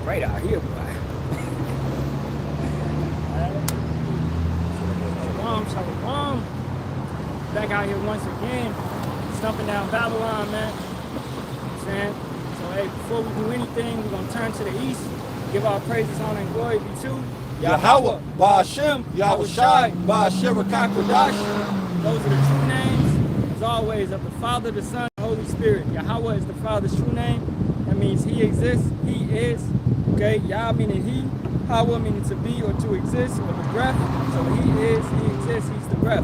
Right out here, boy. Shalom. Back out here once again, stumping down Babylon, man. You know what I'm saying? So, hey, before we do anything, we're going to turn to the east, give our praises, honor, and glory be to Yahawah, Ba'ashem, Yahawashi, Ba'ashem Rakakwadash. Those are the true names, as always, of the Father, the Son, and the Holy Spirit. Yahawah is the Father's true name. That means he exists, he is. Okay, Yah meaning he, Hawa meaning to be or to exist, or the breath. So he is, he exists, he's the breath.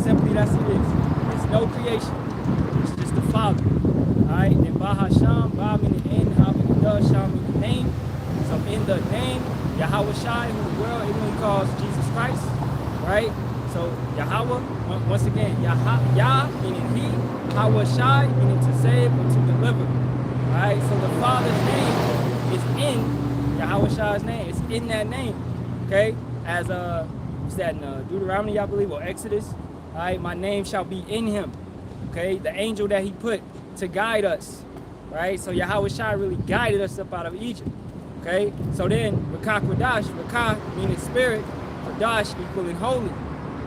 Simply that's it is. There's no creation. It's just the Father. Alright, then Sham, Ba meaning in, Ha meaning the, Sham meaning name. So in the name, Yahawashi, who the world ignorantly calls Jesus Christ. Right? So Yahawah, once again, Yah meaning he, Hawashi meaning to save or to deliver. Alright, so the Father's name is in Yahawashi's name. It's in that name. Okay? As what's that in Deuteronomy, I believe, or Exodus. Alright, my name shall be in him. Okay, the angel that he put to guide us. Right? So Yahawashi really guided us up out of Egypt. Okay, so then Rakakwadash, Rakah meaning spirit, Kodash equaling holy,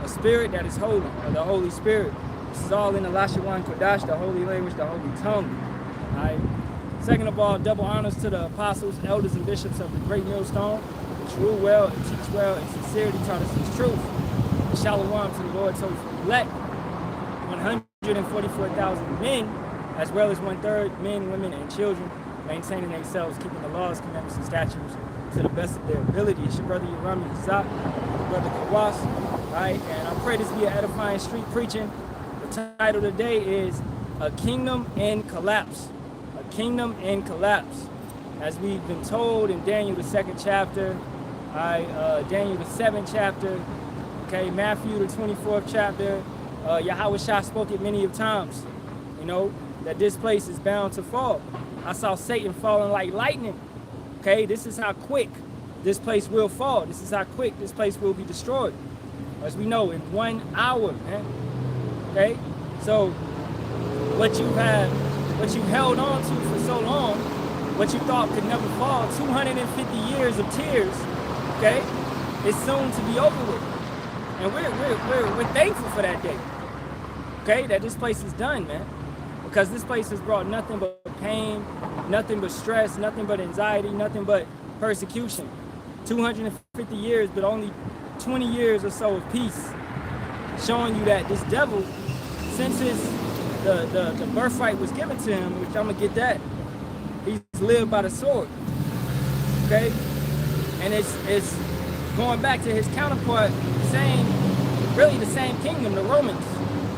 a spirit that is holy, or the Holy Spirit. This is all in the Lashawan Kodash, the holy language, the holy tongue. Alright. Second of all, double honors to the apostles, elders, and bishops of the great millstone, which rule well and teach well and sincerity taught us his truth. And shalom to the Lord, so elect 144,000 men, as well as 1/3 men, women, and children, maintaining themselves, keeping the laws, commandments, and statutes to the best of their ability. It's your brother Yerami Zak, brother Kawas, right? And I pray this be an edifying street preaching. The title today is A Kingdom in Collapse. A Kingdom in Collapse. As we've been told in Daniel the 2nd chapter, Daniel the 7th chapter, okay, Matthew the 24th chapter, Yahawashi spoke it many of times, you know, that this place is bound to fall. I saw Satan falling like lightning. Okay, this is how quick this place will fall. This is how quick this place will be destroyed. As we know, in 1 hour, man. Okay, so what you held on to for so long, what you thought could never fall, 250 years of tears, okay, is soon to be over with. And we're thankful for that day. Okay, that this place is done, man. Because this place has brought nothing but pain, nothing but stress, nothing but anxiety, nothing but persecution. 250 years, but only 20 years or so of peace. Showing you that this devil, since the birthright was given to him, which I'm gonna get that, he's lived by the sword. Okay? And it's going back to his counterpart, really the same kingdom, the Romans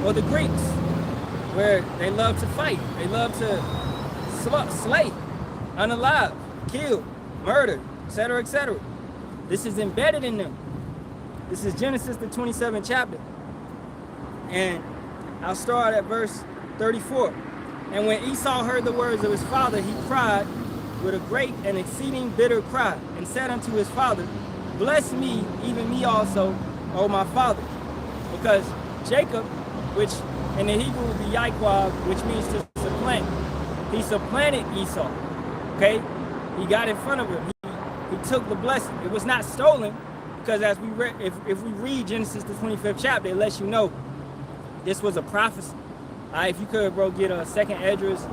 or the Greeks, where they love to fight, they love to slay, unalive, kill, murder, etc., etc. This is embedded in them. This is Genesis, the 27th chapter. And I'll start at verse 34. And when Esau heard the words of his father, he cried with a great and exceeding bitter cry, and said unto his father, Bless me, even me also, O my father. Because Jacob, which in the Hebrew would be Yahawah, which means to supplant. He supplanted Esau. Okay? He got in front of him. He took the blessing. It was not stolen, because as we read, if we read Genesis the 25th chapter, it lets you know this was a prophecy. If you could, bro, get a 2nd Esdras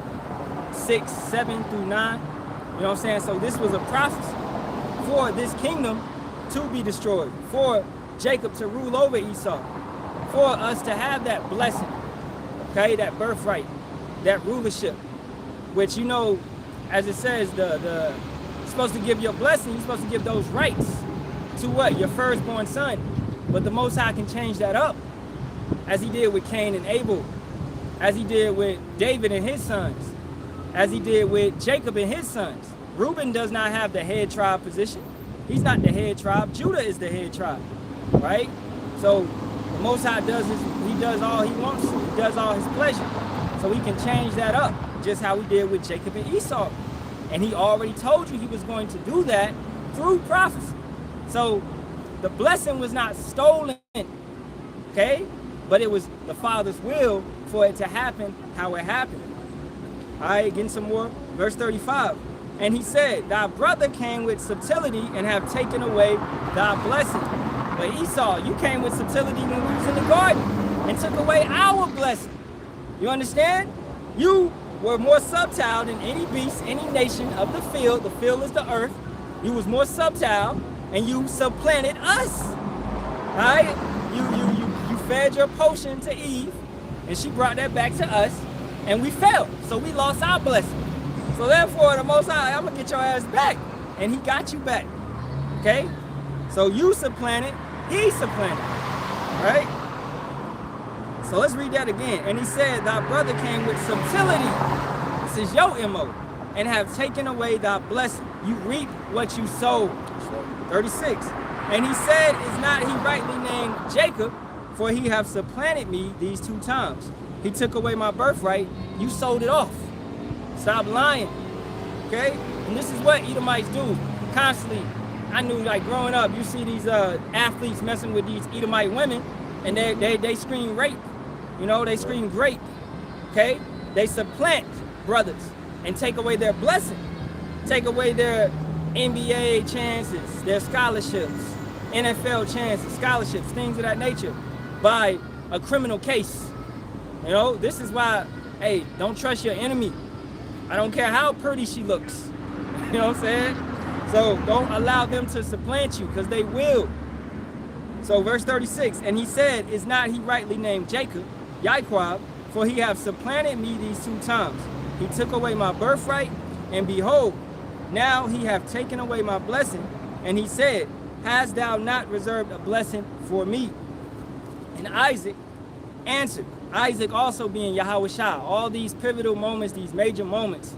6, 7 through 9. You know what I'm saying? So this was a prophecy for this kingdom to be destroyed, for Jacob to rule over Esau, for us to have that blessing, okay, that birthright, that rulership, which, you know, as it says, you're supposed to give your blessing, you're supposed to give those rights to what? Your firstborn son. But the Most High can change that up, as he did with Cain and Abel, as he did with David and his sons, as he did with Jacob and his sons. Reuben does not have the head tribe position. He's not the head tribe. Judah is the head tribe, right? So the Most High he does all he wants to. He does all his pleasure. So he can change that up, just how he did with Jacob and Esau. And he already told you he was going to do that through prophecy. So the blessing was not stolen, okay? But it was the Father's will for it to happen how it happened. All right, getting some more. Verse 35. And he said, thy brother came with subtlety and have taken away thy blessing. But Esau, you came with subtlety when we was in the garden and took away our blessing. You understand? You were more subtle than any beast, any nation of the field. The field is the earth. You was more subtle, and you supplanted us. All right? You fed your potion to Eve, and she brought that back to us, and we fell. So we lost our blessing. So therefore, the Most High, I'm gonna get your ass back, and he got you back. Okay? So you supplanted, he supplanted. Right? So let's read that again. And he said, thy brother came with subtlety. This is your MO. And have taken away thy blessing. You reap what you sowed. 36. And he said, is not he rightly named Jacob? For he have supplanted me these 2 times. He took away my birthright. You sold it off. Stop lying. Okay? And this is what Edomites do constantly. I knew, like, growing up, you see these athletes messing with these Edomite women, and they scream rape. You know, they scream grape. Okay? They supplant brothers and take away their blessing. Take away their NBA chances, their scholarships, NFL chances, scholarships, things of that nature by a criminal case. You know, this is why, hey, don't trust your enemy. I don't care how pretty she looks. You know what I'm saying? So don't allow them to supplant you, because they will. So verse 36, and he said, is not he rightly named Jacob, Yahawah, for he have supplanted me these 2 times. He took away my birthright, and behold, now he have taken away my blessing. And he said, hast thou not reserved a blessing for me? And Isaac answered, Isaac also being Yahawashi, all these pivotal moments, these major moments.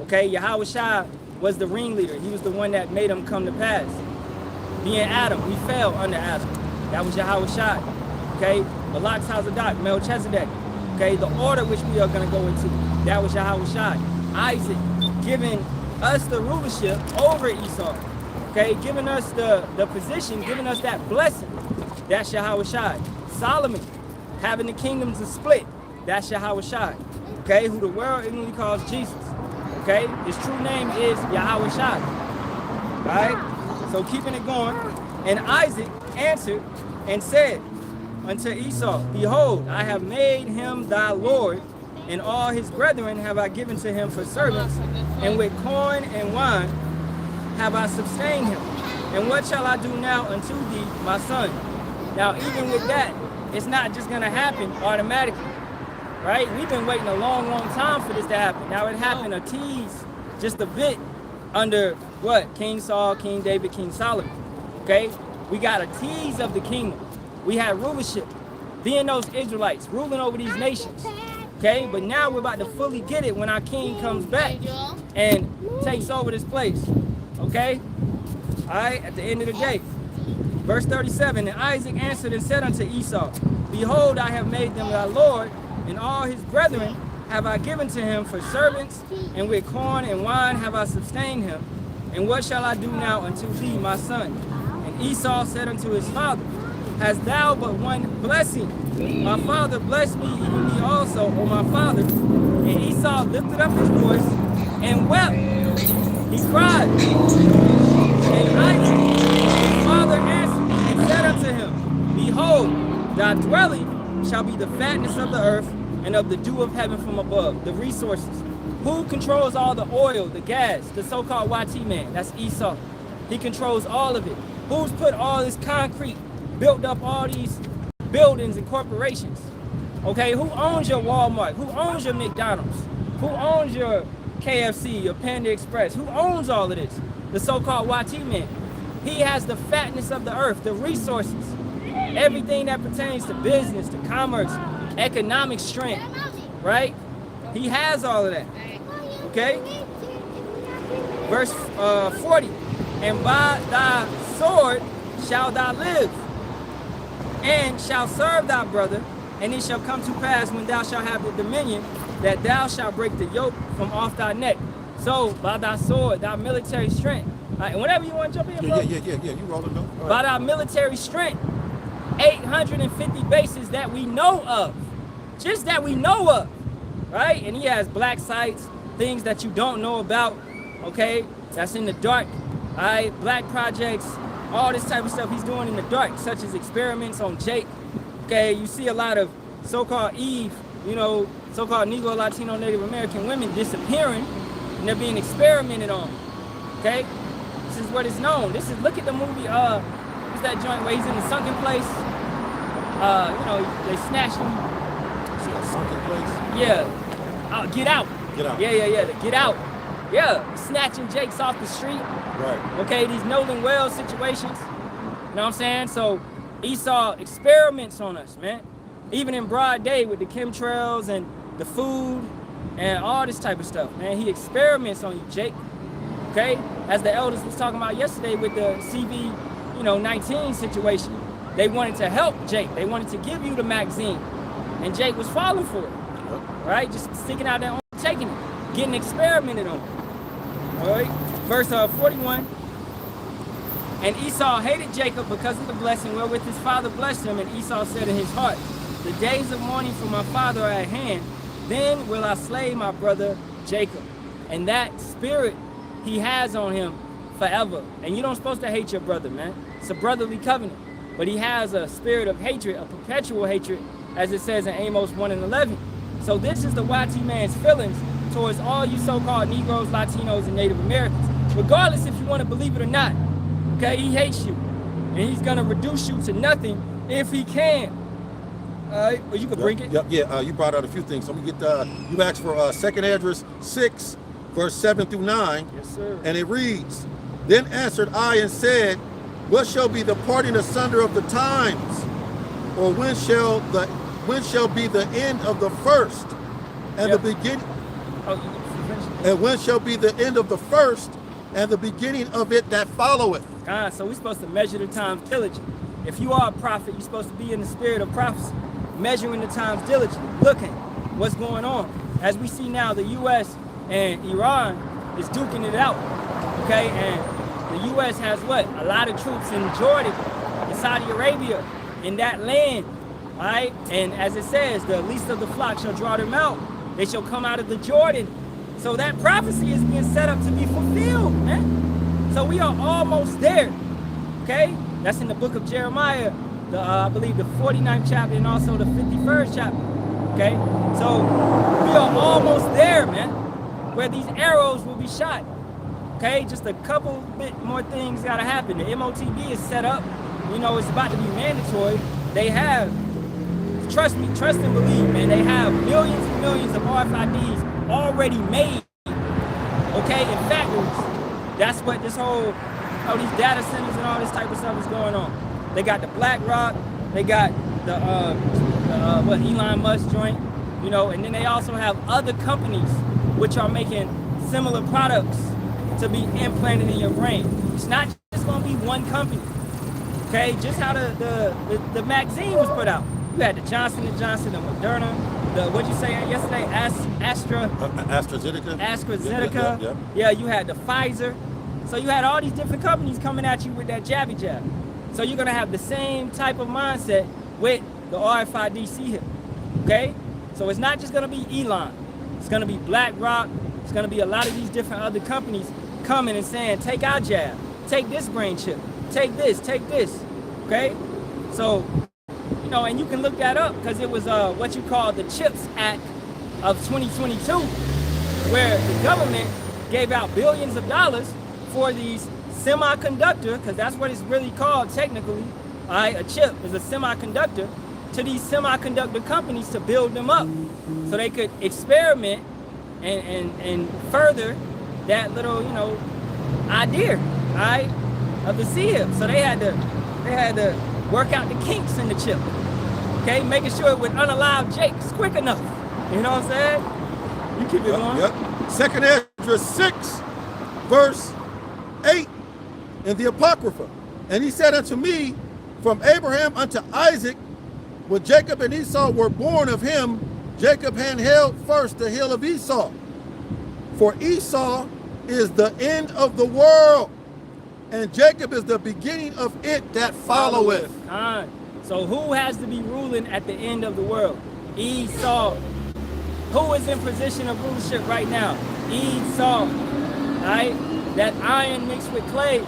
Okay, Yahawashi was the ringleader. He was the one that made them come to pass. Being Adam, we fell under Adam. That was Yahawashi. Okay, Barak, Hazadak, Melchizedek. Okay, the order which we are going to go into, that was Yahawashi. Isaac giving us the rulership over Esau. Okay, giving us the position, giving us that blessing. That's Yahawashi. Solomon having the kingdoms to split. That's Yahawashi. Okay, who the world ignorantly calls Jesus. Okay, his true name is Yahawashi. Alright, so keeping it going. And Isaac answered and said unto Esau, behold, I have made him thy Lord, and all his brethren have I given to him for servants, and with corn and wine have I sustained him. And what shall I do now unto thee, my son? Now, even with that, it's not just going to happen automatically, right? We've been waiting a long, long time for this to happen. Now, it happened a tease, just a bit, under what? King Saul, King David, King Solomon, okay? We got a tease of the kingdom. We had rulership, being those Israelites, ruling over these nations, okay? But now we're about to fully get it when our king comes back and takes over this place, okay? All right, at the end of the day. Verse 37, and Isaac answered and said unto Esau, behold, I have made them thy Lord, and all his brethren have I given to him for servants, and with corn and wine have I sustained him. And what shall I do now unto thee, my son? And Esau said unto his father, hast thou but one blessing? My father bless me, even me also, O my father. And Esau lifted up his voice and wept. He cried. And Isaac, his father, answered and said unto him, behold, thy dwelling shall be the fatness of the earth and of the dew of heaven from above, the resources. Who controls all the oil, the gas, the so-called YT man? That's Esau. He controls all of it. Who's put all this concrete, built up all these buildings and corporations? Okay, who owns your Walmart? Who owns your McDonald's? Who owns your KFC, your Panda Express? Who owns all of this? The so-called YT man. He has the fatness of the earth, the resources, everything that pertains to business, to commerce, economic strength, right? He has all of that, okay? Verse 40, and by thy sword shalt thou live, and shalt serve thy brother, and it shall come to pass when thou shalt have the dominion, that thou shalt break the yoke from off thy neck. So by thy sword, thy military strength, and whenever you want to jump in, bro. Yeah, you rolling though. Right. By thy military strength, 850 bases that we know of, just that we know of, right? And he has black sites, things that you don't know about, okay? That's in the dark, all right? Black projects, all this type of stuff he's doing in the dark, such as experiments on Jake, okay? You see a lot of so-called Eve, you know, so-called Negro, Latino, Native American women disappearing, and they're being experimented on, okay? This is what is known. This is, look at the movie, what's that joint where he's in the sunken place? You know, they snatched him. See a sunken place? Yeah. Get out. Get out. Yeah. Get out. Yeah. Snatching Jakes off the street. Right. Okay, these Nolan Wells situations. You know what I'm saying? So Esau experiments on us, man. Even in broad day with the chemtrails and the food and all this type of stuff, man. He experiments on you, Jake. Okay? As the elders was talking about yesterday with the CV, you know, 19 situation. They wanted to help Jake. They wanted to give you the magazine. And Jake was falling for it. Yep. Right? Just sticking out there, taking it. Getting experimented on. All right? Verse 41. And Esau hated Jacob because of the blessing wherewith his father blessed him. And Esau said in his heart, the days of mourning for my father are at hand. Then will I slay my brother Jacob. And that spirit he has on him forever. And you don't supposed to hate your brother, man. It's a brotherly covenant. But he has a spirit of hatred, a perpetual hatred, as it says in Amos 1:11. So this is the YT man's feelings towards all you so-called Negroes, Latinos, and Native Americans. Regardless if you want to believe it or not. Okay, he hates you. And he's going to reduce you to nothing if he can. Well, you can bring it. Yeah, you brought out a few things. So we get, you asked for second address 6, verse 7 through 9. Yes, sir. And it reads, Then answered I and said, What shall be the parting asunder of the times? Or when shall be the end of the first and the beginning? And when shall be the end of the first and the beginning of it that followeth? So we're supposed to measure the times diligently. If you are a prophet, you're supposed to be in the spirit of prophecy, measuring the times diligently, looking what's going on. As we see now, the U.S. and Iran is duking it out, okay? And the U.S. has what? A lot of troops in Jordan, in Saudi Arabia, in that land, all right? And as it says, the least of the flock shall draw them out. They shall come out of the Jordan. So that prophecy is being set up to be fulfilled, man. So we are almost there, okay? That's in the book of Jeremiah, I believe the 49th chapter and also the 51st chapter, okay? So we are almost there, man, where these arrows will be shot, okay? Just a couple bit more things gotta happen. The MOTB is set up, you know, it's about to be mandatory. They have, trust me, trust and believe, man, they have millions and millions of RFIDs already made, okay, in factories. That's what this whole, all these data centers and all this type of stuff is going on. They got the BlackRock, they got the what Elon Musk joint, you know, and then they also have other companies which are making similar products to be implanted in your brain. It's not just gonna be one company, okay? Just how the magazine was put out. You had the Johnson & Johnson, the Moderna, the, what'd you say yesterday? AstraZeneca. AstraZeneca. Yeah, you had the Pfizer. So you had all these different companies coming at you with that jabby jab. So you're gonna have the same type of mindset with the RFID here, okay? So it's not just gonna be Elon. It's gonna be BlackRock. It's gonna be a lot of these different other companies coming and saying, take our jab, take this brain chip, take this, okay? So, you know, and you can look that up because it was what you call the CHIPS Act of 2022, where the government gave out billions of dollars for these semiconductor, because that's what it's really called technically, all right? A chip is a semiconductor, to these semiconductor companies to build them up so they could experiment and further that little, you know, idea, all right, of the CHIP. So they had to work out the kinks in the chip, okay, making sure it would unalive Jakes quick enough. You know what I'm saying? You keep it going. Yep. Second Ezra 6, verse 8 in the Apocrypha. And he said unto me, from Abraham unto Isaac, when Jacob and Esau were born of him, Jacob had held first the hill of Esau. For Esau is the end of the world, and Jacob is the beginning of it that followeth. So who has to be ruling at the end of the world? Esau. Who is in position of rulership right now? Esau. right? That iron mixed with clay,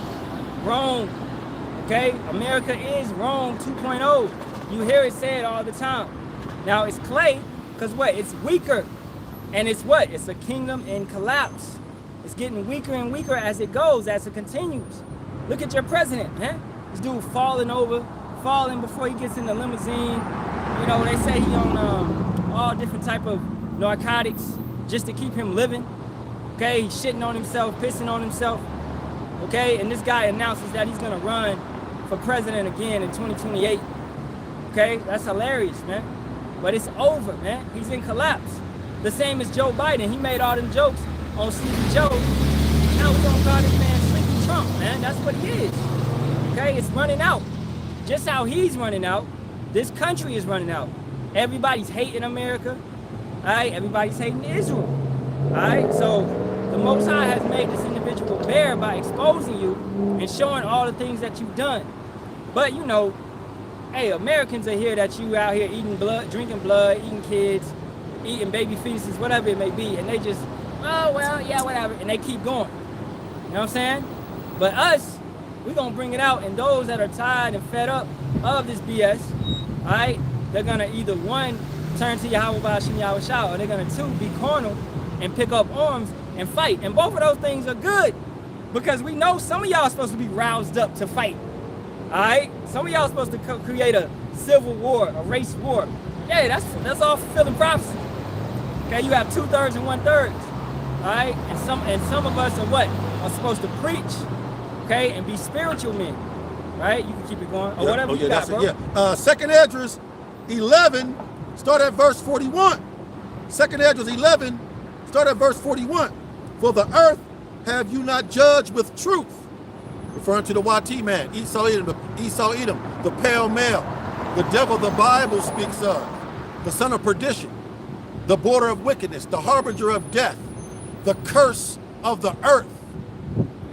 Rome, okay? America is Rome 2.0. You hear it said all the time. Now it's clay, because what? It's weaker. And it's what? It's a kingdom in collapse. It's getting weaker and weaker as it goes, as it continues. Look at your president, man. This dude falling before he gets in the limousine. You know, they say he on all different type of narcotics just to keep him living. Okay, he's shitting on himself, pissing on himself. Okay, and this guy announces that he's gonna run for president again in 2028. Okay, that's hilarious, man. But it's over, man. He's in collapse. The same as Joe Biden. He made all them jokes on Sleepy Joe. Now we're gonna call this man Sleepy Trump, man. That's what he is. Okay, it's running out. Just how he's running out, this country is running out. Everybody's hating America. All right, everybody's hating Israel. All right, so the Most High has made this individual bare by exposing you and showing all the things that you've done. But you know, hey, Americans are here that you out here eating blood, drinking blood, eating kids, eating baby fetuses, whatever it may be, and they just, oh well, yeah, whatever, and they keep going. You know what I'm saying? But us, we're gonna bring it out, and those that are tired and fed up of this BS, all right, they're gonna either one, turn to Yahawah and Yahawashi, or they're gonna two, be carnal and pick up arms and fight. And both of those things are good, because we know some of y'all are supposed to be roused up to fight. All right, some of y'all are supposed to create a civil war, a race war. Yeah, that's all fulfilling prophecy. Okay, you have 2/3 and 1/3. All right, and some of us are what? Are supposed to preach, okay, and be spiritual men. Right? You can keep it going. Or yeah. whatever you got, bro. Yeah. Second Esdras 11, start at verse 41. Second Esdras 11, start at verse 41. For the earth have you not judged with truth? Referring to the YT man, Esau Edom, the pale male, the devil the Bible speaks of, the son of perdition, the border of wickedness, the harbinger of death, the curse of the earth.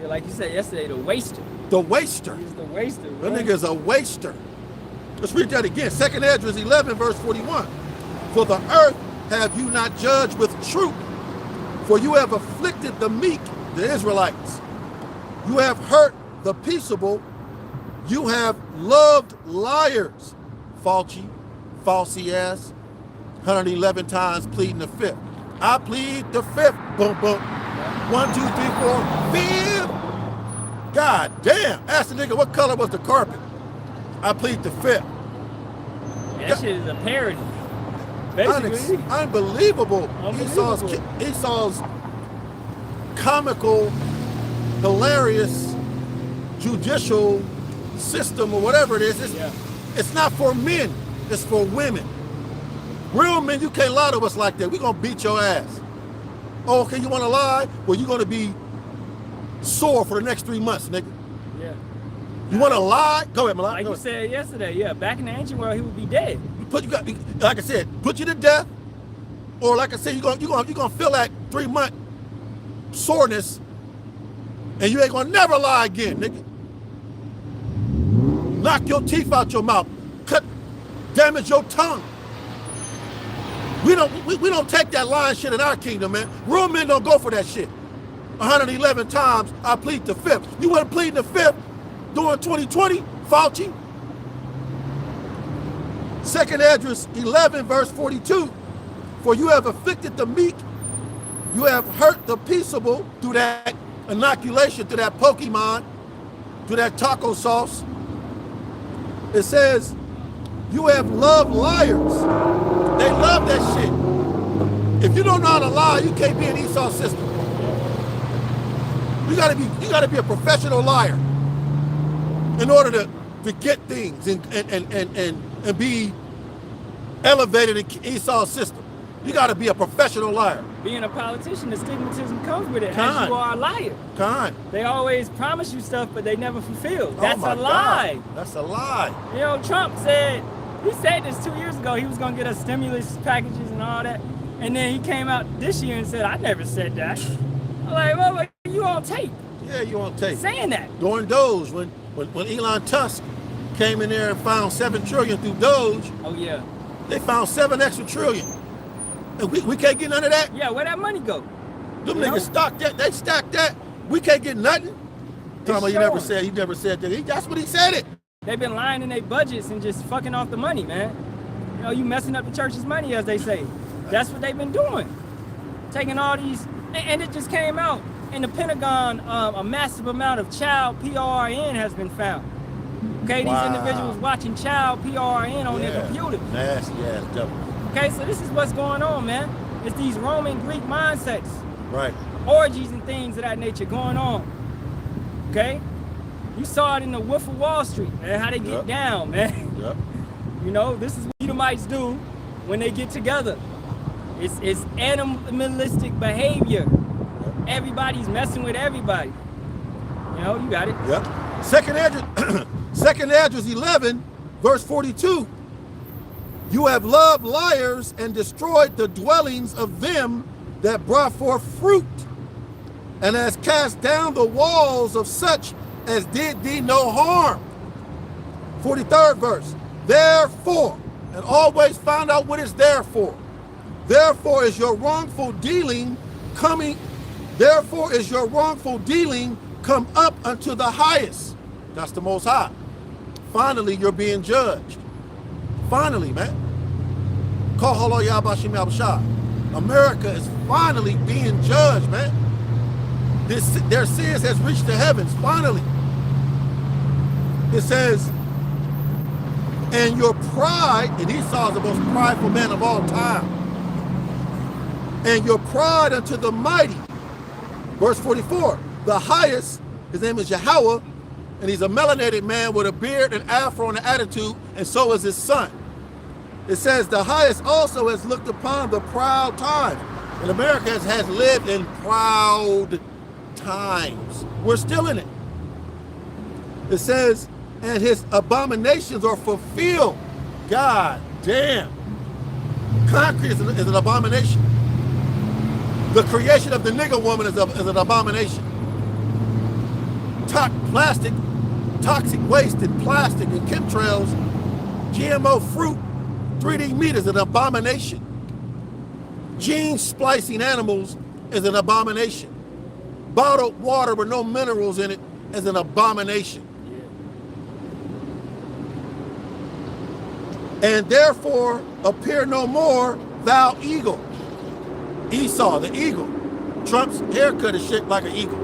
Yeah, like you said yesterday, the waster. The waster. He's the waster, That right? nigga is a waster. Let's read that again. Second Esdras 11, verse 41. For the earth have you not judged with truth, for you have afflicted the meek, the Israelites. You have hurt the peaceable. You have loved liars. Falsy ass. 111 times pleading the fifth. I plead the fifth. Boom, boom. 1, 2, 3, 4, fifth. God damn. Ask the nigga what color was the carpet. I plead the fifth. That shit is a parody. Basically. Unbelievable. Esau's comical, hilarious, judicial system or whatever it is. It's not for men. It's for women. Real men, you can't lie to us like that. We're going to beat your ass. Oh, okay, you want to lie? Well, you're going to be sore for the next 3 months, nigga. Yeah. You want to lie? Go ahead, Malak. Like you said yesterday, yeah, back in the ancient world, he would be dead. Like I said, put you to death, or like I said, you're gonna feel that 3-month soreness, and you ain't gonna never lie again, nigga. Knock your teeth out your mouth, damage your tongue. We don't take that lying shit in our kingdom, man. Real men don't go for that shit. 111 times I plead the fifth. You weren't pleading the fifth during 2020, Fauci. Second Esdras 11, verse 42. For you have afflicted the meek, you have hurt the peaceable through that inoculation, through that Pokemon, through that taco sauce. It says, you have loved liars. They love that shit. If you don't know how to lie, you can't be in Esau's system. You gotta be a professional liar in order to get things and be elevated in Esau's system. You got to be a professional liar. Being a politician, the stigmatism comes with it. As you are a liar. They always promise you stuff, but they never fulfill. That's a lie. God. That's a lie. You know, Trump said this 2 years ago. He was going to get us stimulus packages and all that. And then he came out this year and said, I never said that. I'm like, well, you on tape. Yeah, you on tape. Saying that. During Doge, when Elon Tusk came in there and found $7 trillion through Doge. Oh, yeah. They found 7 extra trillion. And we can't get none of that? Yeah, where that money go? Them niggas stocked that. They stacked that We can't get nothing. Talking about showing. he never said that. That's what he said it. They've been lying in their budgets and just fucking off the money, man. You know, you messing up the church's money, as they say. That's what they've been doing. Taking all these, and it just came out in the Pentagon, a massive amount of child PRN has been found. Okay, these individuals watching child PRN on their computers. Nasty ass devil. Okay, so this is what's going on, man. It's these Roman Greek mindsets. Right. Orgies and things of that nature going on. Okay? You saw it in the Wolf of Wall Street, man, how they get down, man. Yep. You know, this is what Edomites do when they get together. It's animalistic behavior. Yep. Everybody's messing with everybody. You know, you got it. Yep. Second Esdras 11, verse 42. You have loved liars and destroyed the dwellings of them that brought forth fruit, and has cast down the walls of such as did thee no harm. 43rd verse. Therefore, and always find out what it's there for. Therefore is your wrongful dealing coming. Therefore is your wrongful dealing come up unto the highest. That's the Most High. Finally, you're being judged. Finally, man. Call Yahawashi. America is finally being judged, man. Their sins has reached the heavens, finally. It says, and your pride, and Esau is the most prideful man of all time. And your pride unto the mighty. Verse 44, the highest, his name is Yahawah, and he's a melanated man with a beard and afro and an attitude, and so is his son. It says the highest also has looked upon the proud times. And America has lived in proud times. We're still in it. It says, and his abominations are fulfilled. God damn. Concrete is an abomination. The creation of the nigger woman is an abomination. Toxic waste and plastic and chemtrails, GMO fruit, 3D meat is an abomination. Gene splicing animals is an abomination. Bottled water with no minerals in it is an abomination. And therefore appear no more, thou eagle. Esau, the eagle. Trump's haircut is shaped like an eagle.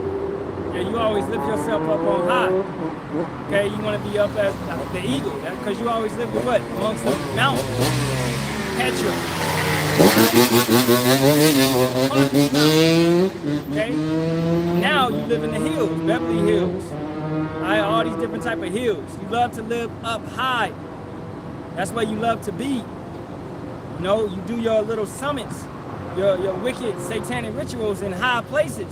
Yeah, you always lift yourself up on high. Okay, you want to be up as the eagle, because you always live with what? Amongst the mountains. Petra. Okay? Now you live in the hills, Beverly Hills. All these different type of hills. You love to live up high. That's where you love to be. You know, you do your little summits, your wicked satanic rituals in high places.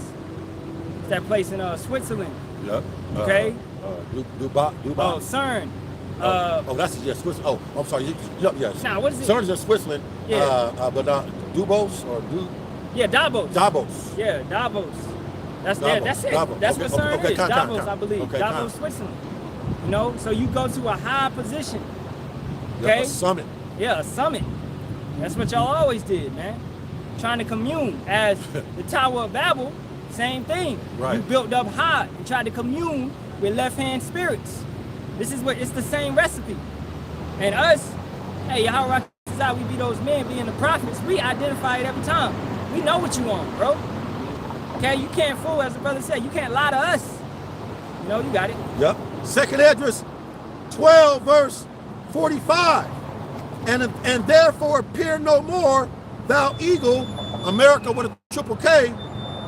It's that place in Switzerland. Yep. Okay? Dubai. Oh, CERN. That's Switzerland. Oh, I'm sorry. Yes. Nah, what is it? CERN is in Switzerland. Yeah. But Dubos or Yeah, Davos. Davos. Yeah, Davos. That's Davos. That's it. Davos. That's Okay, what CERN okay, is. Davos, I believe. Okay, Davos, Switzerland. You know, so you go to a high position. Okay? A summit. Yeah, a summit. That's what y'all always did, man. Trying to commune. As the Tower of Babel, same thing. Right. You built up high and tried to commune with left-hand spirits. This is what, it's the same recipe. And us, hey, Yahawah is out, we be those men being the prophets. We identify it every time. We know what you want, bro. Okay, you can't fool, as the brother said, you can't lie to us. You know, you got it. Yep. Second Esdras 12, verse 45. And therefore appear no more, thou eagle, America with a triple K,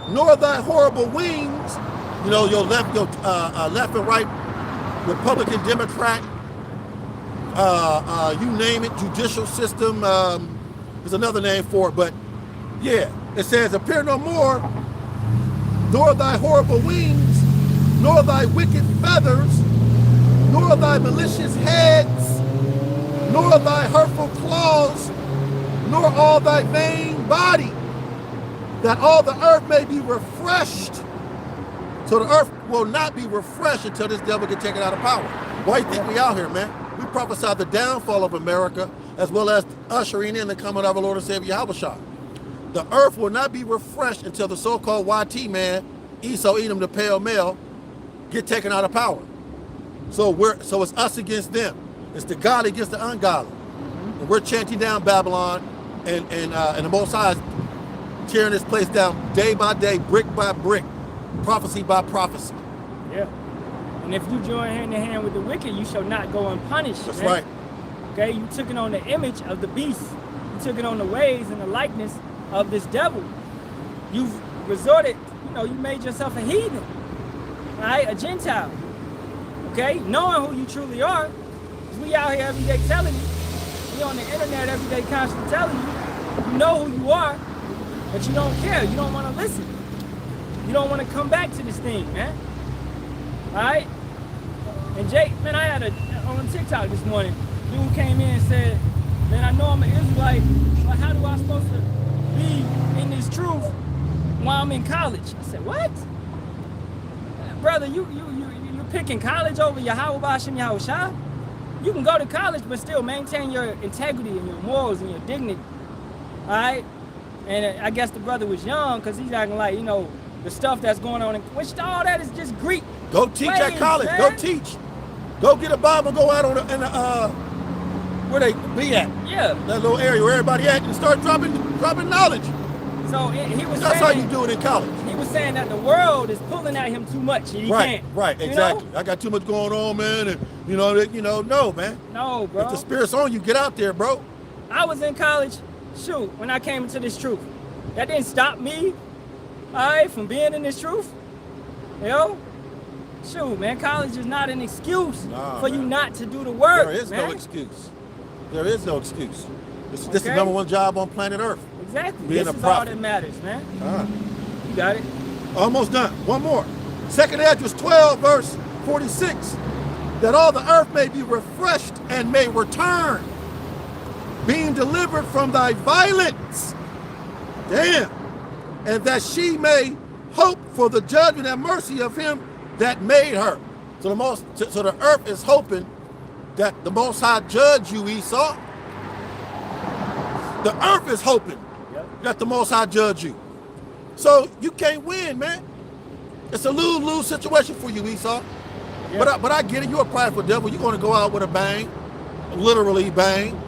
nor thy horrible wings, you know, your left and right, Republican, Democrat, you name it, judicial system, there's another name for it, but yeah, it says, appear no more, nor thy horrible wings, nor thy wicked feathers, nor thy malicious heads, nor thy hurtful claws, nor all thy vain body, that all the earth may be refreshed. So the earth will not be refreshed until this devil can take it out of power. Why do you think we out here, man? We prophesied the downfall of America, as well as ushering in the coming of our Lord and Savior Yahawashi. The earth will not be refreshed until the so-called YT man Esau, Edom, the pale male, get taken out of power. So it's us against them. It's the godly against the ungodly. And we're chanting down Babylon, and the Most High is tearing this place down day by day, brick by brick, prophecy by prophecy. Yeah. And if you join hand in hand with the wicked, you shall not go unpunished. That's man. right. Okay, you took it on the image of the beast. You took it on the ways and the likeness of this devil. You've resorted, you made yourself a heathen, right? A Gentile. Okay, knowing who you truly are, because we out here every day telling you, we on the internet every day constantly telling you, you know who you are, but you don't care. You don't want to listen. You don't want to come back to this thing, man. All right? And Jake, man, I had on TikTok this morning, dude came in and said, man, I know I'm an Israelite, but how do I supposed to be in this truth while I'm in college? I said, what? Brother, you're picking college over Yahawah and Yahawashi? You can go to college, but still maintain your integrity and your morals and your dignity. All right? And I guess the brother was young because he's acting like, the stuff that's going on, which all that is just Greek. Go teach at college. Man. Go teach. Go get a Bible. Go out where they be at. Yeah. That little area where everybody at, and start dropping knowledge. So he was That's saying, how you do it in college. He was saying that the world is pulling at him too much. He can't. Right, exactly. I got too much going on, man, and no, man. No, bro. If the spirit's on you, get out there, bro. I was in college, when I came into this truth. That didn't stop me, all right, from being in this truth. Man, college is not an excuse for you not to do the work. There is no excuse. There is no excuse. This is the number one job on planet Earth. Exactly. Being this a is prophet. all that matters, man. You got it. Almost done. One more. 2nd Esdras 12, verse 46. That all the earth may be refreshed and may return, being delivered from thy violence. Damn. And that she may hope for the judgment and mercy of him that made her. So the earth is hoping that the Most High judge you, Esau. The earth is hoping that the Most High judge you. So you can't win, man. It's a lose-lose situation for you, Esau. Yeah. But I get it. You're a prideful devil. You're going to go out with a bang, literally bang.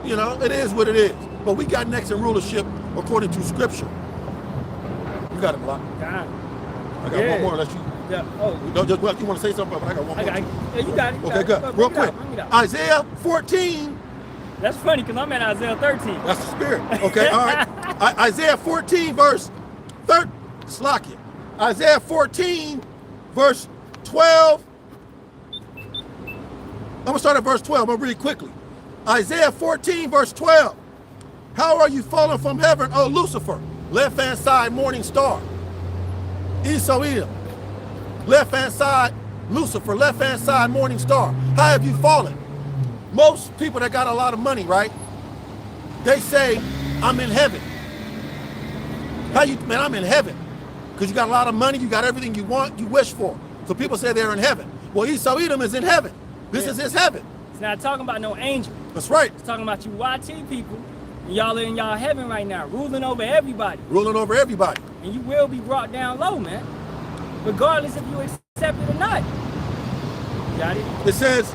It is what it is. But we got next in rulership according to Scripture. You got it, Block. God. I got one more. Unless you. Yeah. Oh. You want to say something? But I got one more. Yeah, you got it. Okay, good. Real quick. Isaiah 14. That's funny because I'm at Isaiah 13. That's the spirit. Okay, all right. Isaiah 14, verse 13. Slack it. Isaiah 14, verse 12. I'm going to start at verse 12. I'm going to read quickly. Isaiah 14, verse 12. How are you fallen from heaven, O Lucifer? Left-hand side, morning star. Esau, Edom. Left-hand side, Lucifer. Left-hand side, morning star. How have you fallen? Most people that got a lot of money, right? They say, I'm in heaven. Man, I'm in heaven. Because you got a lot of money, you got everything you want, you wish for. So people say they're in heaven. Well, Esau Edom is in heaven. This is his heaven. It's not talking about no angel. That's right. It's talking about you YT people. And y'all are in y'all heaven right now, ruling over everybody. Ruling over everybody. And you will be brought down low, man. Regardless if you accept it or not. Got it? It says,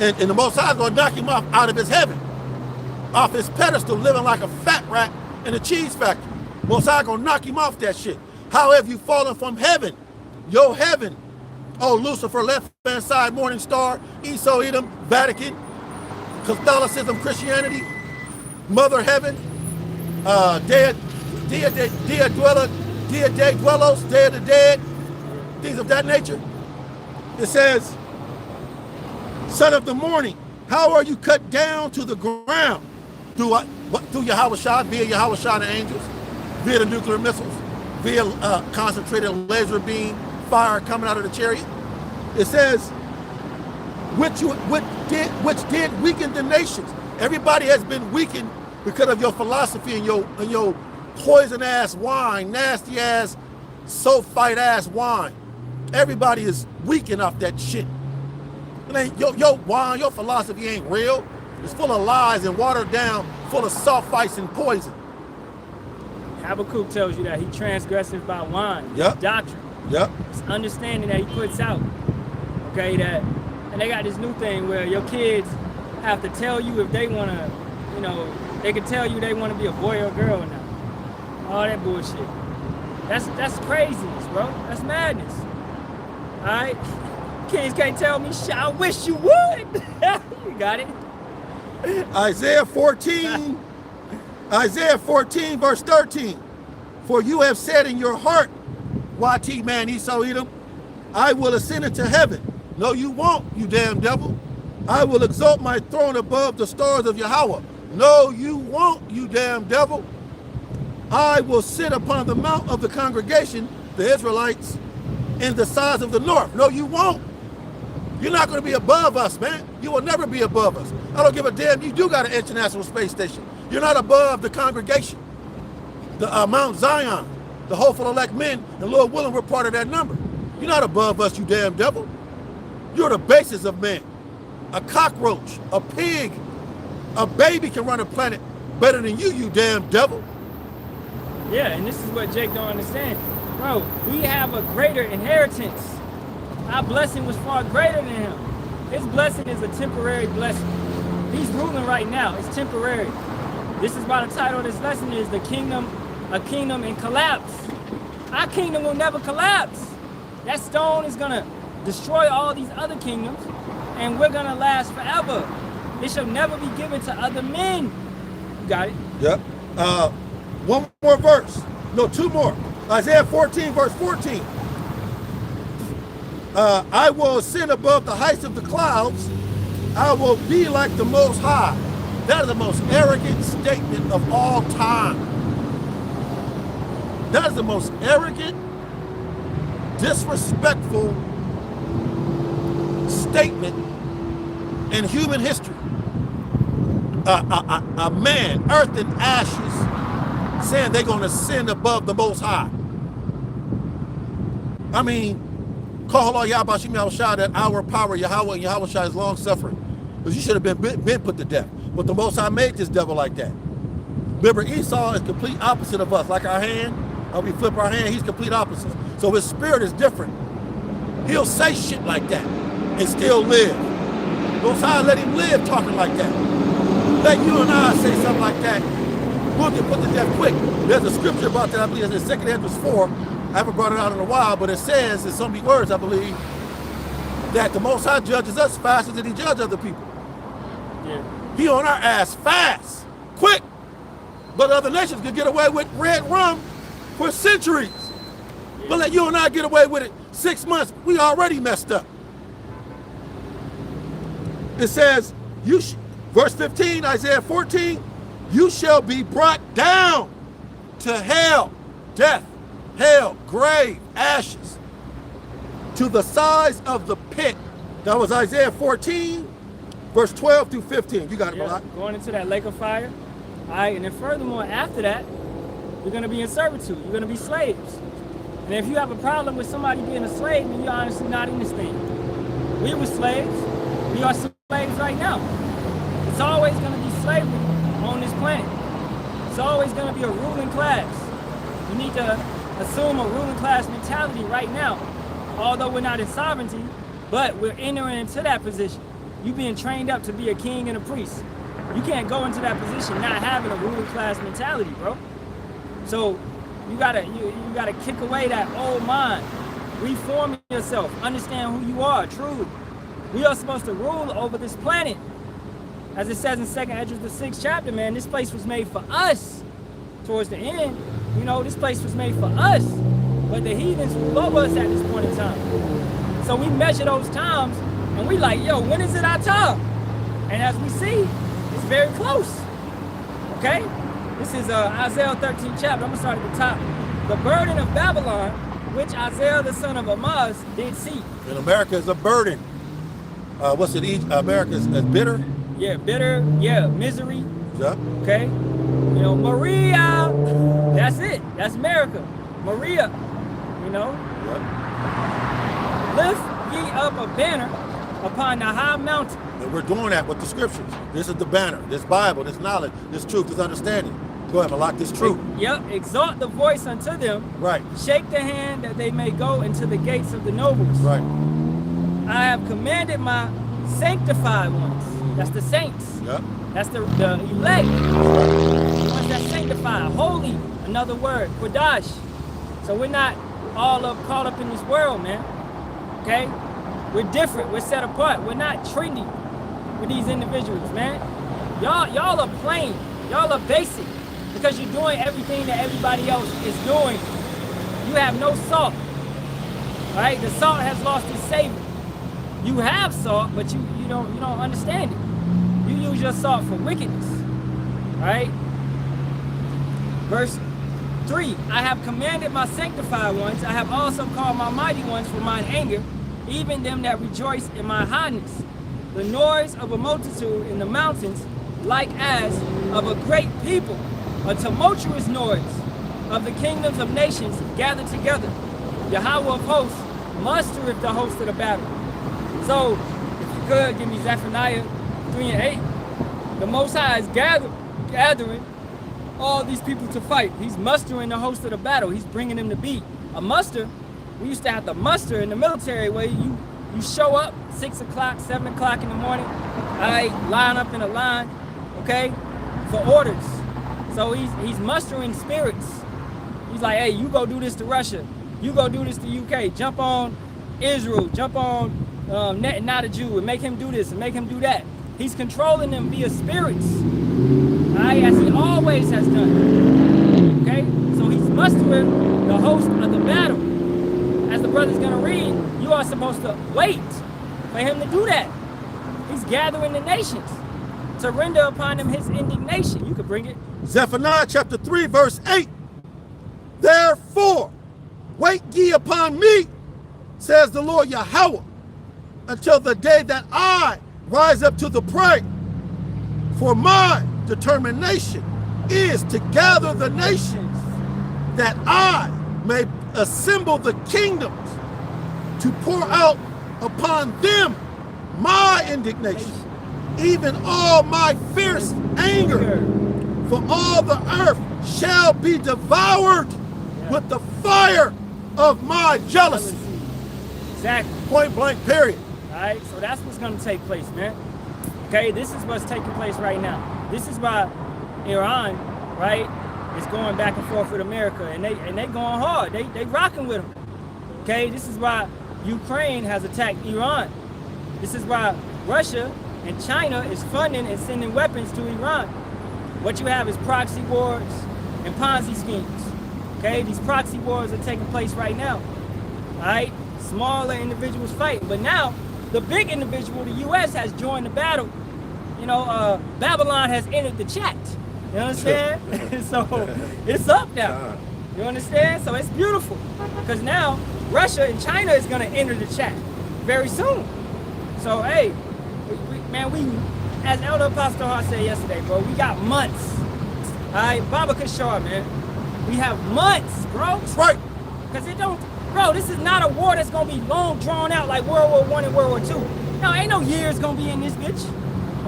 and the Most High is going to knock him off out of his heaven. Off his pedestal, living like a fat rat in a cheese factory. Most High going to knock him off that shit. How have you fallen from heaven? Your heaven. Oh, Lucifer, left-hand side, morning star, Esau, Edom, Vatican, Catholicism, Christianity, Mother Heaven, Dia de Dwellos, Day of the Dead, things of that nature. It says, Son of the morning, how are you cut down to the ground? Through what? Through Yahawashi, via Yahawashi and the angels, via the nuclear missiles, via concentrated laser beam fire coming out of the chariot. It says, which did weaken the nations. Everybody has been weakened because of your philosophy and your poison ass wine, nasty ass, sulfite ass wine. Everybody is weakened off that shit. It ain't your wine, your philosophy ain't real. It's full of lies and watered down, full of sulfites and poison. Habakkuk tells you that he transgresseth by wine, Yep. doctrine. Yep. It's understanding that he puts out. Okay, that, and they got this new thing where your kids have to tell you if they want to, you know, they can tell you they want to be a boy or a girl now. All that bullshit. That's craziness, bro. That's madness. All right? Kids can't tell me shit. I wish you would. You got it? Isaiah 14, Isaiah 14, verse 13. For you have said in your heart, YT man, Esau Edom, I will ascend into heaven. No, you won't, you damn devil. I will exalt my throne above the stars of Yahawah. No, you won't, you damn devil. I will sit upon the mount of the congregation, the Israelites, in the sides of the north. No, you won't. You're not going to be above us, man. You will never be above us. I don't give a damn. You do got an international space station. You're not above the congregation. The Mount Zion, the hopeful elect men, and Lord willing, we're part of that number. You're not above us, you damn devil. You're the basis of man. A cockroach, a pig, a baby can run a planet better than you damn devil. Yeah, and this is what Jake don't understand. Bro, we have a greater inheritance. Our blessing was far greater than him. His blessing is a temporary blessing. He's ruling right now. It's temporary. This is why the title of this lesson is The Kingdom, a Kingdom in Collapse. Our kingdom will never collapse. That stone is going to destroy all these other kingdoms, and we're going to last forever. It shall never be given to other men. You got it? Yep. One more verse. No, two more. Isaiah 14, verse 14. I will ascend above the heights of the clouds. I will be like the Most High. That is the most arrogant statement of all time. That is the most arrogant, disrespectful statement in human history. A man, earth and ashes, saying they're going to ascend above the Most High. I mean, call Yahawashi that our power, Yahawah and Yahawashi is long suffering. Because you should have been put to death. But the Most High made this devil like that. Remember, Esau is complete opposite of us. Like our hand, how we flip our hand, he's complete opposite. So his spirit is different. He'll say shit like that and still live. Most High let him live talking like that. Let you and I say something like that, we'll get put to death quick. There's a scripture about that, I believe it's in 2 Ezra 4. I haven't brought it out in a while, but it says in so many words, I believe, that the Most High judges us faster than he judges other people. Yeah. He on our ass fast, quick. But other nations could get away with red rum for centuries. Yeah. But let you and I get away with it 6 months, we already messed up. It says, verse 15, Isaiah 14, you shall be brought down to hell, death, hell, grave, ashes, to the size of the pit. That was Isaiah 14, verse 12 through 15. You got it, Barak. Going into that lake of fire. All right, and then furthermore, after that, you're going to be in servitude. You're going to be slaves. And if you have a problem with somebody being a slave, then you're honestly not in this thing. We were slaves. We are slaves right now. It's always going to be slavery on this planet. It's always going to be a ruling class. You need to assume a ruling class mentality right now. Although we're not in sovereignty, but we're entering into that position. You're being trained up to be a king and a priest. You can't go into that position not having a ruling class mentality, bro. So you gotta kick away that old mind. Reform yourself. Understand who you are, truly. We are supposed to rule over this planet. As it says in 2 Ezra, the 6th chapter, man, this place was made for us. Towards the end, you know, this place was made for us. But the heathens rule over us at this point in time. So we measure those times, and we like, yo, when is it our time? And as we see, it's very close. Okay? This is Isaiah 13 chapter. I'm going to start at the top. The burden of Babylon, which Isaiah the son of Amoz did see. And America is a burden. What's it? America is bitter? Yeah, bitter. Yeah, misery. Yeah. Okay? You know, Maria. That's it. That's America. Maria. You know? Yeah. Lift ye up a banner upon the high mountain. And we're doing that with the scriptures. This is the banner, this Bible, this knowledge, this truth, this understanding. Go ahead, Malak, this true. Yep, exalt the voice unto them. Right. Shake the hand that they may go into the gates of the nobles. Right. I have commanded my sanctified ones. That's the saints. Yep. That's the elect. The ones that sanctified. Holy, another word. Kodash. So we're not all caught up in this world, man. Okay? We're different. We're set apart. We're not trendy with these individuals, man. Y'all are plain. Y'all are basic. Because you're doing everything that everybody else is doing. You have no salt. Right? The salt has lost its savor. You have salt, but you don't understand it. You use your salt for wickedness. Right? Verse 3. I have commanded my sanctified ones. I have also called my mighty ones for mine anger, even them that rejoice in my highness. The noise of a multitude in the mountains, like as of a great people, a tumultuous noise of the kingdoms of nations gathered together. Yahawah of hosts mustereth the host of the battle. So, if you could, give me Zephaniah 3 and 8. The Most High is gathering all these people to fight. He's mustering the host of the battle. He's bringing them to beat. A muster, we used to have to muster in the military where you show up 6 o'clock, 7 o'clock in the morning, all right, line up in a line, okay, for orders. So he's mustering spirits. He's like, hey, you go do this to Russia. You go do this to UK. Jump on Israel. Jump on not a Jew and make him do this and make him do that. He's controlling them via spirits. All right, as he always has done. Okay? So he's mustering the host of the battle. As the brother's going to read, you are supposed to wait for him to do that. He's gathering the nations to render upon him his indignation. You could bring it. Zephaniah chapter 3, verse 8. Therefore, wait ye upon me, says the Lord Yahawah, until the day that I rise up to the prey. For my determination is to gather the nations, that I may assemble the kingdoms, to pour out upon them my indignation, even all my fierce anger. For all the earth shall be devoured with the fire of my jealousy. Exactly. Point blank, period. All right, so that's what's going to take place, man. Okay, this is what's taking place right now. This is why Iran, right, is going back and forth with America, and they going hard. They rocking with them. Okay, this is why Ukraine has attacked Iran. This is why Russia and China is funding and sending weapons to Iran. What you have is proxy wars and Ponzi schemes. Okay, these proxy wars are taking place right now. All right, smaller individuals fighting, but now the big individual, the U.S., has joined the battle. You know, Babylon has entered the chat. You understand? So it's up now. You understand? So it's beautiful because now Russia and China is going to enter the chat very soon. So hey, we as Elder Apostle Hart said yesterday, bro, we got months. All right, Baba Kishar, man. We have months, bro. That's right. Because it don't, bro, this is not a war that's going to be long drawn out like World War I and World War II. No, ain't no years going to be in this bitch.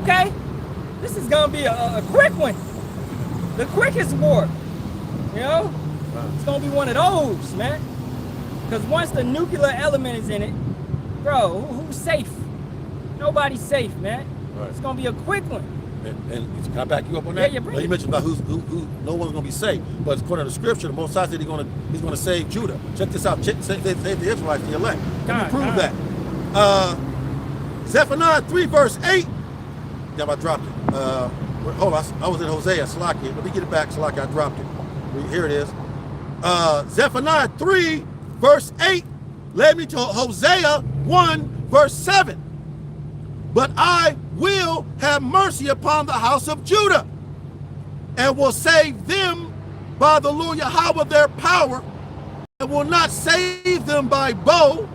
Okay? This is going to be a quick one. The quickest war. You know? It's going to be one of those, man. Because once the nuclear element is in it, bro, who's safe? Nobody's safe, man. Right. It's going to be a quick one. And can I back you up on that? Yeah, you mentioned about who no one's going to be saved. But according to the scripture, the Most High said he's going to save Judah. Check this out. Save the Israelites, the elect. Let me prove that. Zephaniah 3, verse 8. Damn, I dropped it. Hold on. I was in Hosea, Salakia. Let me get it back, Salakia. I dropped it. Here it is. Zephaniah 3, verse 8. Led me to Hosea 1, verse 7. But I will have mercy upon the house of Judah, and will save them by the Lord Yahawah their power, and will not save them by bow,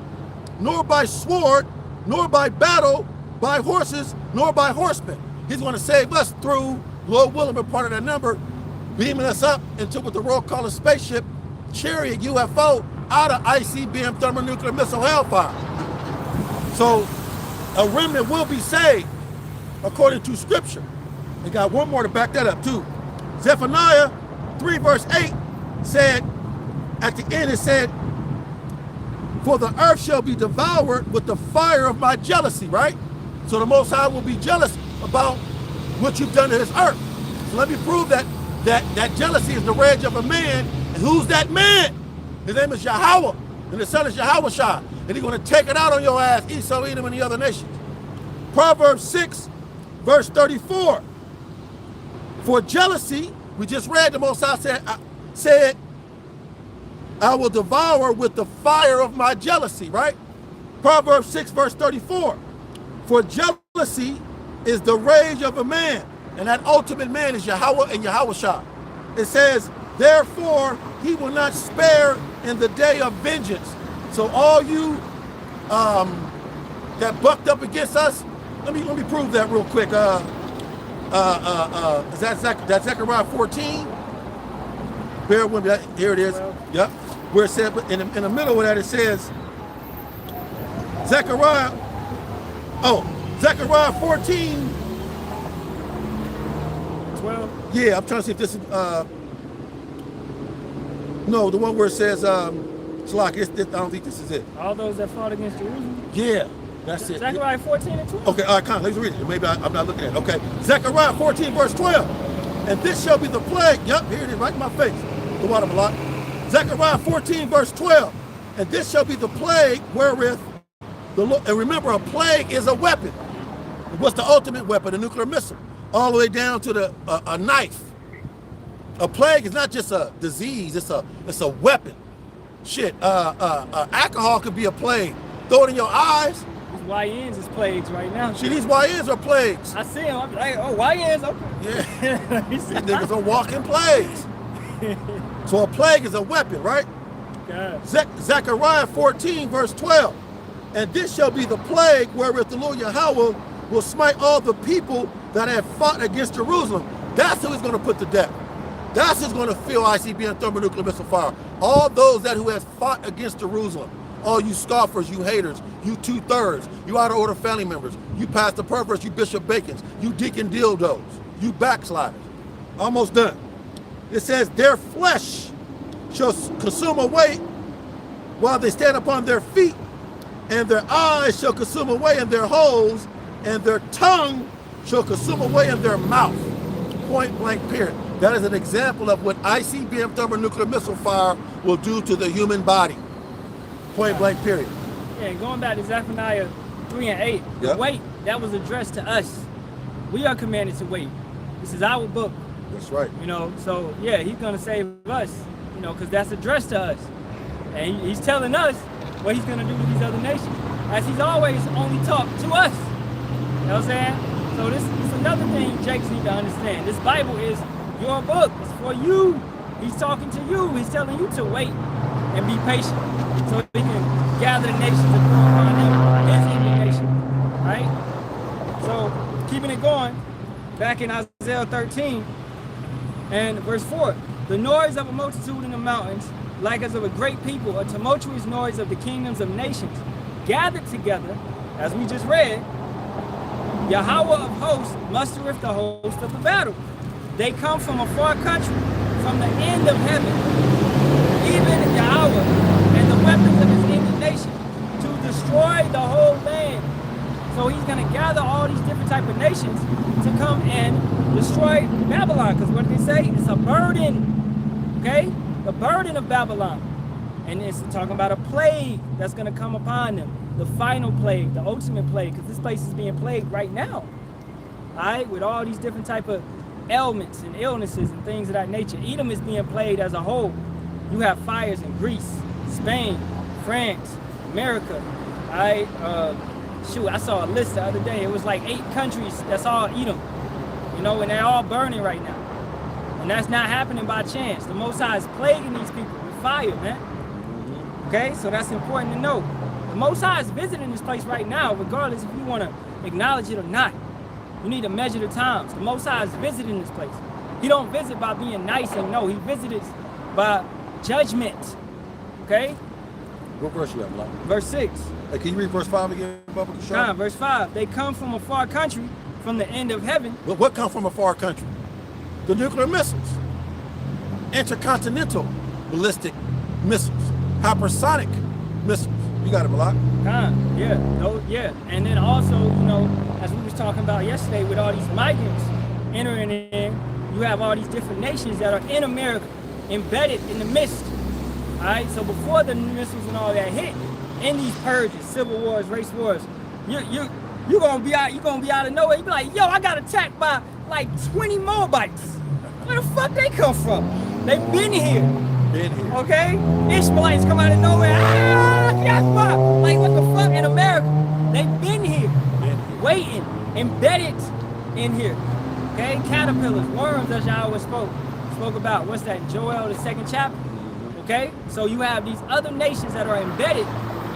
nor by sword, nor by battle, by horses, nor by horsemen. He's going to save us through, Lord willing, we're part of that number, beaming us up into what the world calls a spaceship, chariot, UFO, out of ICBM thermonuclear missile hellfire. So a remnant will be saved according to scripture. And got one more to back that up too. Zephaniah 3 verse 8 said, at the end it said, for the earth shall be devoured with the fire of my jealousy, right? So the Most High will be jealous about what you've done to his earth. So let me prove that jealousy is the rage of a man. And who's that man? His name is Yahawah, and his son is Yahawashi. And he's going to take it out on your ass, Esau, Edom, and the other nations. Proverbs 6, verse 34. For jealousy, we just read the Most High said, I will devour with the fire of my jealousy, right? Proverbs 6, verse 34. For jealousy is the rage of a man, and that ultimate man is Yahawah and Yahawashi. It says, therefore, he will not spare in the day of vengeance. So all you that bucked up against us, let me prove that real quick. Is that Zechariah 14? Bear with me. Here it is. Yep. Where it said, but in the middle of that, it says Zechariah 14. 12. Yeah, I'm trying to see if this is no, the one where it says Shalak, I don't think this is it. All those that fought against Jerusalem? Yeah, that's it. Zechariah 14 and 12. Okay, all right, come on, let's read it. Maybe I'm not looking at it. Okay, Zechariah 14, verse 12. And this shall be the plague. Yep, here it is, right in my face. The water block. Zechariah 14, verse 12. And this shall be the plague wherewith the Lord, and remember, a plague is a weapon. What's the ultimate weapon? A nuclear missile. All the way down to a knife. A plague is not just a disease, it's a weapon. Shit, alcohol could be a plague. Throw it in your eyes. These YNs is plagues right now. See, these YNs are plagues. I see them. I'm like, oh, YNs, okay. Yeah. These niggas are walking plagues. So a plague is a weapon, right? God. Zechariah 14, verse 12. And this shall be the plague wherewith the Lord Yahawah will smite all the people that have fought against Jerusalem. That's who he's going to put to death. That's who's going to feel ICBM thermonuclear missile fire. All those who have fought against Jerusalem. All you scoffers, you haters, you 2/3, you out of order family members, you pastor perverts, you Bishop Bacons, you deacon dildos, you backsliders. Almost done. It says, their flesh shall consume away while they stand upon their feet, and their eyes shall consume away in their holes, and their tongue shall consume away in their mouth. Point blank, period. That is an example of what ICBM thermonuclear missile fire will do to the human body. Point blank, period. Yeah, going back to Zephaniah 3 and 8, the Yep. wait, that was addressed to us. We are commanded to wait. This is our book, That's right. you know, so yeah, he's gonna save us, you know, because that's addressed to us. And he's telling us what he's gonna do with these other nations, as he's always only talked to us. You know what I'm saying? So this is another thing Jakes need to understand. This Bible is your book. It's for you. He's talking to you. He's telling you to wait and be patient so he can gather the nations and pour upon him his indignation. Right? So keeping it going, back in Isaiah 13 and verse 4, the noise of a multitude in the mountains, like as of a great people, a tumultuous noise of the kingdoms of nations, gathered together, as we just read, Yahawah of hosts mustereth the host of the battle. They come from a far country, from the end of heaven, even Yahawah, and the weapons of his indignation, to destroy the whole land. So he's going to gather all these different type of nations to come and destroy Babylon. Because what did they say? It's a burden, okay? The burden of Babylon. And it's talking about a plague that's going to come upon them. The final plague, the ultimate plague, because this place is being plagued right now. All right? With all these different type of ailments and illnesses and things of that nature. Edom is being plagued as a whole. You have fires in Greece, Spain, France, America. All right? Shoot, I saw a list the other day. It was like 8 countries that's all Edom. You know, and they're all burning right now. And that's not happening by chance. The Most High is plaguing these people with fire, man. Okay? So that's important to know. The Most High is visiting this place right now, regardless if you want to acknowledge it or not. You need to measure the times. The Most High is visiting this place. He don't visit by being nice and no. He visits by judgment. Okay? What verse you have, Black? Verse 6. Hey, can you read verse 5 again, Bubba? Verse 5. They come from a far country, from the end of heaven. What come from a far country? the nuclear missiles, intercontinental ballistic missiles, hypersonic missiles. You got it, Barak. Yeah, no, yeah. And then also, you know, as we was talking about yesterday with all these migrants entering in, you have all these different nations that are in America, embedded in the midst. All right, so before the missiles and all that hit, in these purges, civil wars, race wars, you're gonna be out of nowhere. You be like, yo, I got attacked by like 20 Moabites. Where the fuck they come from? They've been here. Okay? Ishmaelites come out of nowhere. Yahawah. Like, what the fuck? In America, they've been here, waiting, embedded in here. Okay? Caterpillars, worms, as Yahawah spoke about. What's that? Joel, the 2nd chapter. Okay? So you have these other nations that are embedded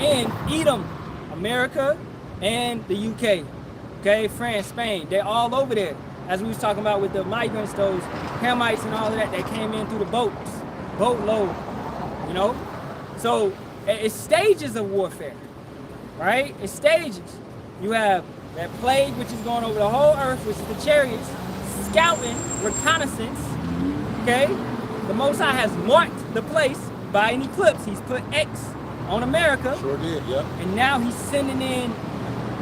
in Edom, America, and the UK. Okay? France, Spain. They're all over there. As we was talking about with the migrants, those Hamites and all of that came in through the boats. Boatload, you know? So it's stages of warfare, right? It's stages. You have that plague, which is going over the whole earth, which is the chariots, scouting, reconnaissance, okay? The Most High has marked the place by an eclipse. He's put X on America. Sure did, yeah. And now he's sending in,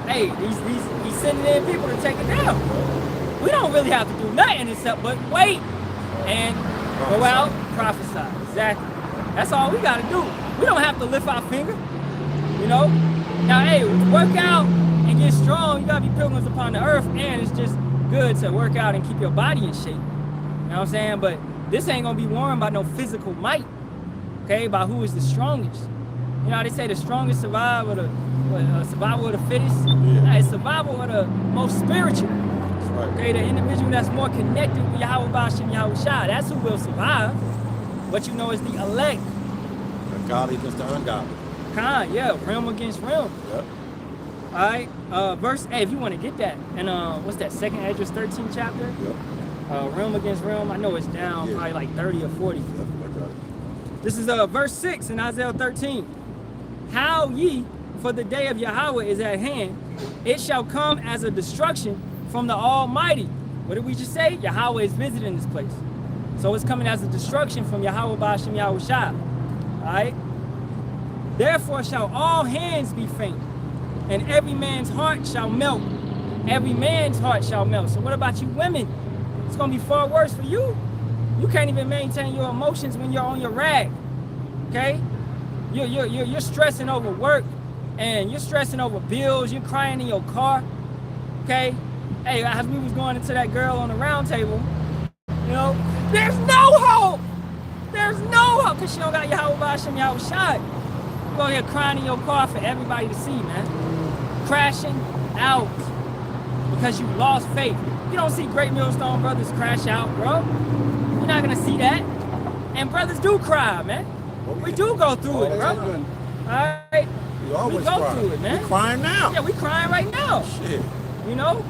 he's sending in people to take it down. We don't really have to do nothing except but wait and go out, prophesy. Exactly. That's all we gotta do. We don't have to lift our finger, you know? Now, hey, work out and get strong. You gotta be pilgrims upon the earth, and it's just good to work out and keep your body in shape. You know what I'm saying? But this ain't gonna be won by no physical might, okay? By who is the strongest. You know how they say the strongest survival of the fittest? Yeah. It's survival of the most spiritual. Right. Okay, the individual that's more connected with Yahawashi and Yahawashi, that's who will survive. But you know, it's the elect. The godly against the ungodly. Yeah, realm against realm. Yep. All right, verse 8, if you want to get that. And what's that, 2nd Esdras 13 chapter? Yep. Realm against realm, I know it's down probably like 30 or 40. Yep, I got it. This is verse 6 in Isaiah 13. How ye, for the day of Yahawah is at hand, it shall come as a destruction from the Almighty. What did we just say? Yahawah is visiting this place. So it's coming as a destruction from Yahawah Ba'ashem Yahawashi. Alright? Therefore shall all hands be faint, and every man's heart shall melt. Every man's heart shall melt. So what about you women? It's gonna be far worse for you. You can't even maintain your emotions when you're on your rag. Okay? You're stressing over work, and you're stressing over bills, you're crying in your car. Okay? Hey, as we was going into that girl on the round table, you know, there's no hope. There's no hope because she don't got Yahawah Ba'ashem Yahawashi. You go here crying in your car for everybody to see, man. Crashing out because you lost faith. You don't see great millstone brothers crash out, bro. You're not gonna see that. And brothers do cry, man. We do go through it, bro. Alright? We go through it, man. We crying now. Yeah, we crying right now. Shit. You know?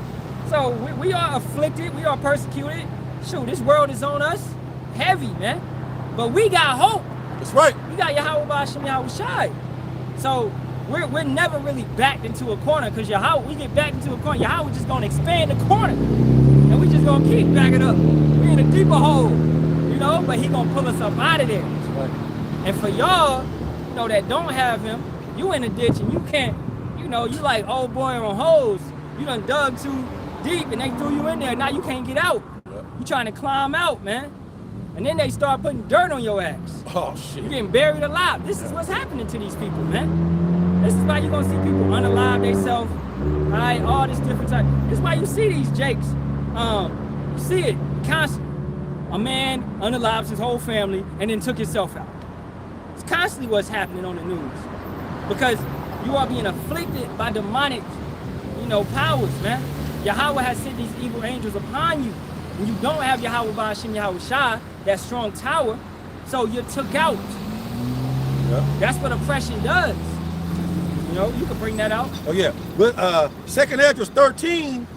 So we are afflicted, we are persecuted. Shoot, this world is on us heavy, man. But we got hope. That's right. We got Yahawah Ba'ashem Yahawashi. So we're never really backed into a corner because Yahawah, we get backed into a corner, Yahawah just gonna expand the corner. And we just gonna keep backing up. We in a deeper hole, you know, but he gonna pull us up out of there. That's right. And for y'all, you know, that don't have him, you in a ditch and you can't, you know, you like old boy on hose. You done dug too deep and they threw you in there. Now you can't get out. Yep. You trying to climb out, man. And then they start putting dirt on your ass. Oh, shit. You're getting buried alive. This is what's happening to these people, man. This is why you're going to see people unalive themselves. All right, all this different type. This is why you see these jakes. You see it constantly. A man unalives his whole family and then took himself out. It's constantly what's happening on the news. Because you are being afflicted by demonic, you know, powers, man. Yahawah has sent these evil angels upon you. And you don't have Yahawah Ba'ashem Yahawashi, that strong tower, so you're took out. Yep. That's what oppression does. You know, you can bring that out. Oh, yeah. But 2nd Esdras 13,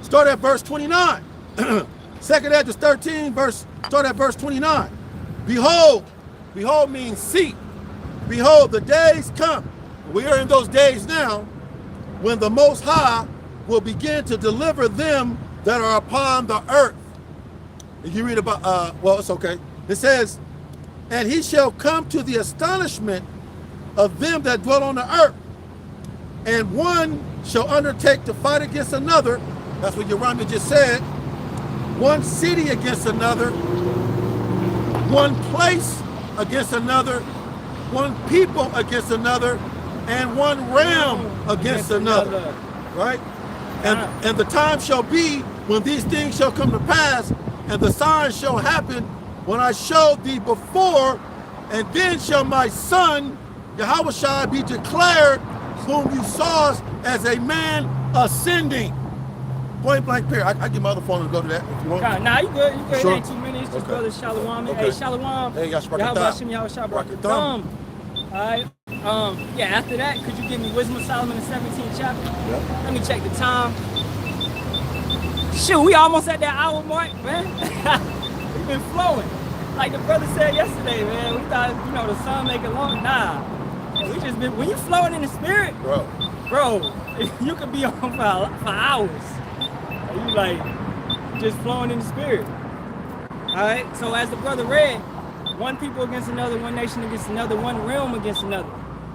start at verse 29. 2nd Esdras 13, start at verse 29. Behold means see. Behold, the days come. We are in those days now when the Most High will begin to deliver them that are upon the earth. You read about, well, it's okay. It says, and he shall come to the astonishment of them that dwell on the earth. And one shall undertake to fight against another. That's what Yerami just said. One city against another. One place against another. One people against another. And one realm against another. Right? And the time shall be when these things shall come to pass, and the signs shall happen when I showed thee before, and then shall my son, Yahawashi, be declared, whom you saw as a man ascending. Point blank period. I give my other phone and go to that if you want. Nah, you good. You good. Sure. It ain't 2 minutes. Just brother Shalom. Okay. Hey, Shalom. Hey, Yahawashi, Yahawashi, Barak. All right. Yeah, after that, could you give me Wisdom of Solomon, the 17th chapter? Yep. Let me check the time. Shoot, we almost at that hour mark, man. We've been flowing. Like the brother said yesterday, man. We thought, you know, the sun make it long. Nah. We just been, when you flowing in the spirit, bro, you could be on for hours. You like just flowing in the spirit. All right. So as the brother read, one people against another, one nation against another, one realm against another.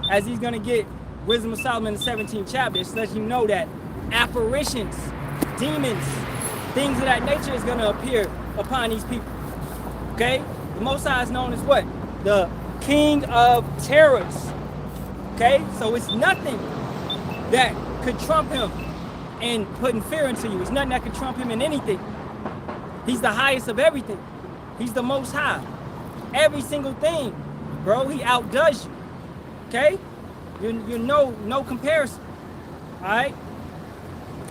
As he's gonna get Wisdom of Solomon, the 17th chapter, it lets you know that apparitions, demons, things of that nature is gonna appear upon these people. Okay? The Most High is known as what? The King of Terrors. Okay? So it's nothing that could trump him in putting fear into you. It's nothing that could trump him in anything. He's the highest of everything. He's the Most High. Every single thing, bro, he outdoes you. Okay? You're no comparison. All right?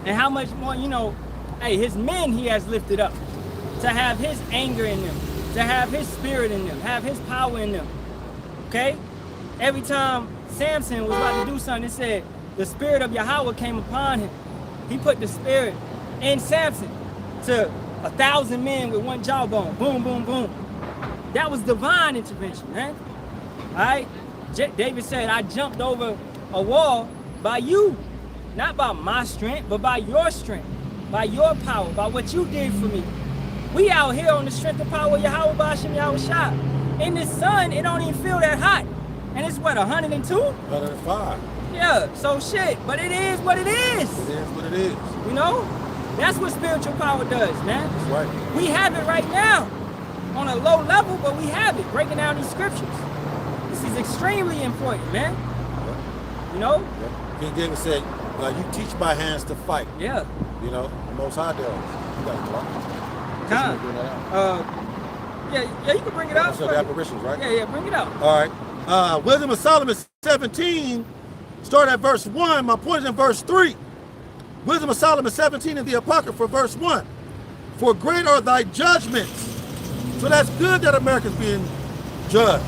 And how much more, you know, hey, his men he has lifted up to have his anger in them, to have his spirit in them, have his power in them. Okay? Every time Samson was about to do something, it said the spirit of Yahawah came upon him. He put the spirit in Samson to 1,000 men with one jawbone. Boom, boom, boom. That was divine intervention, man. All right? David said, I jumped over a wall by you. Not by my strength, but by your strength, by your power, by what you did for me. We out here on the strength and power of Yahawah, Bashim, Yahawashi. In the sun, it don't even feel that hot. And it's what, 102? 105. Yeah, so shit, but it is what it is. It is what it is. You know? That's what spiritual power does, man. That's right. We have it right now. On a low level, but we have it, breaking down these scriptures. This is extremely important, man. Yeah. You know? Yeah. King David said, you teach my hands to fight. Yeah. You know, the Most High does. You got to yeah, you can bring it out. So the apparitions, right? Yeah, bring it out. All right. Wisdom of Solomon 17, start at verse 1. My point is in verse 3. Wisdom of Solomon 17 in the Apocrypha, verse 1. For great are thy judgments. So that's good that America's being judged.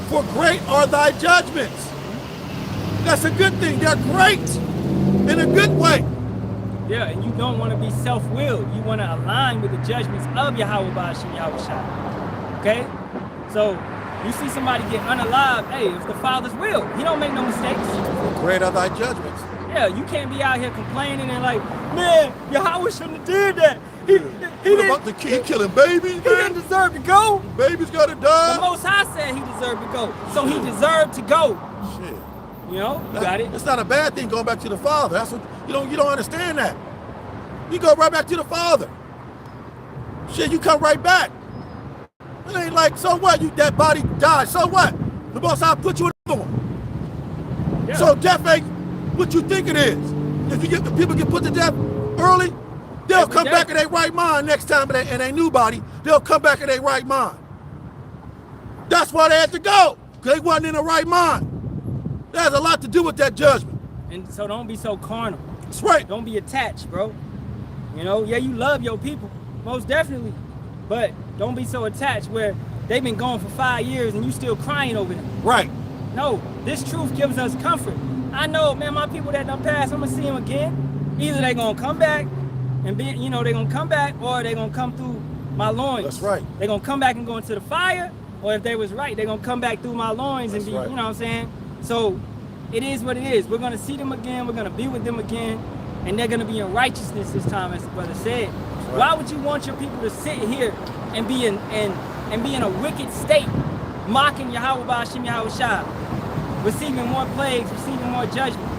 For great are thy judgments. That's a good thing. They're great in a good way. Yeah, and you don't want to be self-willed. You want to align with the judgments of Yahawah, Bashim, Yahawashi. Okay? So, you see somebody get unalived, hey, it's the Father's will. He don't make no mistakes. For great are thy judgments. Yeah, you can't be out here complaining and like, man, Yahawah shouldn't have did that. He about the kid killing babies, man? He didn't deserve to go. Babies gotta die. The Most High said he deserved to go. So he deserved to go. Shit. You know, you got it. It's not a bad thing going back to the Father. That's what you don't understand that. You go right back to the Father. Shit, you come right back. It ain't like, so what? That body died. So what? The Most High put you in another one. Yeah. So death ain't what you think it is. If people get put to death early, they'll come back in their right mind next time in a new body. They'll come back in their right mind. That's why they had to go, because they wasn't in the right mind. That has a lot to do with that judgment. And so don't be so carnal. That's right. Don't be attached, bro. You know, yeah, you love your people, most definitely. But don't be so attached where they've been gone for 5 years and you still crying over them. Right. No, this truth gives us comfort. I know, man, my people that done passed, I'm gonna see them again. Either they gonna come back and be, you know, they gonna come back, or they gonna come through my loins. That's right. They gonna come back and go into the fire, or if they was right, they gonna come back through my loins. That's and be, right. You know what I'm saying? So it is what it is. We're gonna see them again. We're gonna be with them again, and they're gonna be in righteousness this time, as the brother said. Right. Why would you want your people to sit here and be in a wicked state, mocking Yahawah Ba'ashim Yahawashi, receiving more plagues, receiving more judgment?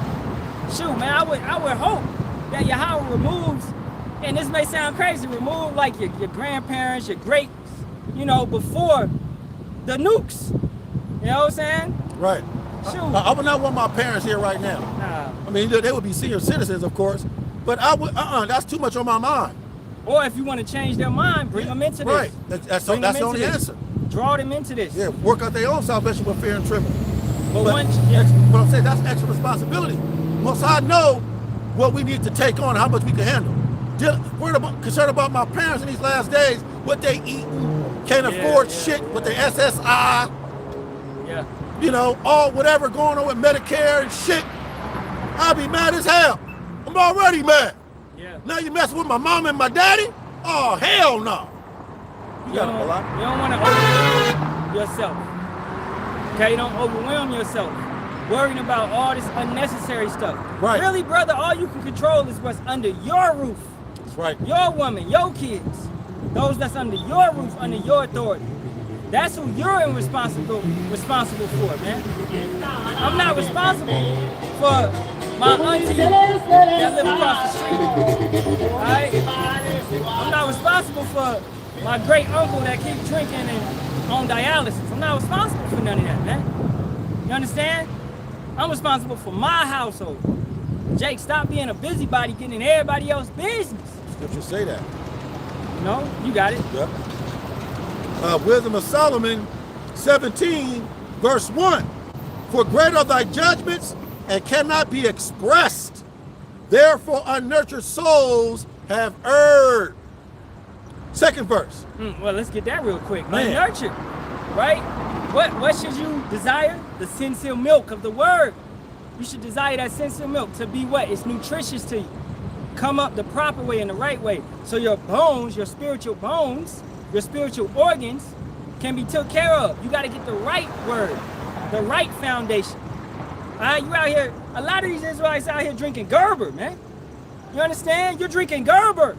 Shoot, man, I would hope that Yahawah removes, and this may sound crazy, remove like your grandparents, your greats, you know, before the nukes. You know what I'm saying? Right. Shoot. I would not want my parents here right now. Nah. I mean, they would be senior citizens, of course, but I would. That's too much on my mind. Or if you want to change their mind, bring them into this. Right. That's the only answer. Draw them into this. Yeah. Work out their own salvation with fear and trembling. But once, But I'm saying that's extra responsibility. Once I know what we need to take on, how much we can handle. Concerned about my parents in these last days, what they eating, can't afford shit with their SSI. Yeah. You know, all whatever going on with Medicare and shit. I'll be mad as hell. I'm already mad. Yeah. Now you messing with my mom and my daddy? Oh, hell no. You don't want to overwhelm yourself. Okay, you don't overwhelm yourself worrying about all this unnecessary stuff. Right. Really, brother, all you can control is what's under your roof. That's right. Your woman, your kids, those that's under your roof, under your authority. That's who you're responsible for, man. I'm not responsible for my auntie that live across the street. All right? I'm not responsible for my great uncle that keep drinking and on dialysis. I'm not responsible for none of that, man. You understand? I'm responsible for my household. Jake, stop being a busybody getting in everybody else's business. Scripture say that. No, you got it. Yep. Wisdom of Solomon 17, verse 1. For great are thy judgments and cannot be expressed. Therefore unnurtured souls have erred. Second verse. Well, let's get that real quick. Man. Unnurtured, right? What should you desire? The sincere milk of the word. You should desire that sincere milk to be what? It's nutritious to you. Come up the proper way and the right way. So your bones, your spiritual organs can be took care of. You got to get the right word, the right foundation. All right, you out here, a lot of these Israelites out here drinking Gerber, man. You understand? You're drinking Gerber.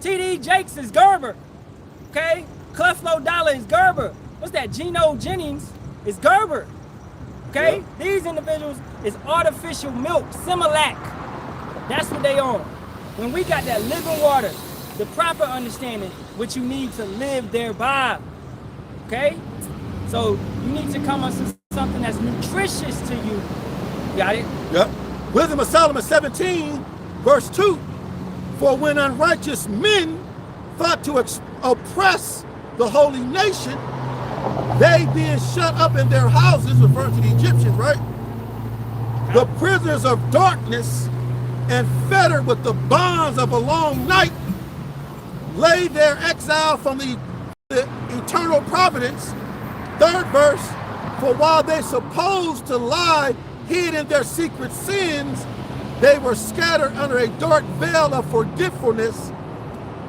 T.D. Jakes is Gerber, okay? Creflo Dollar is Gerber. What's that? Geno Jennings is Gerber, okay? Yep. These individuals is artificial milk, Similac. That's what they are. When we got that living water, the proper understanding, what you need to live thereby, okay? So you need to come on to something that's nutritious to you. Got it? Yep. Wisdom of Solomon 17, verse 2. For when unrighteous men thought to oppress the holy nation, they being shut up in their houses, referring to the Egyptians, right? The prisoners of darkness and fettered with the bonds of a long night, laid their exile from the eternal providence. Third verse, for while they supposed to lie hid in their secret sins, they were scattered under a dark veil of forgetfulness,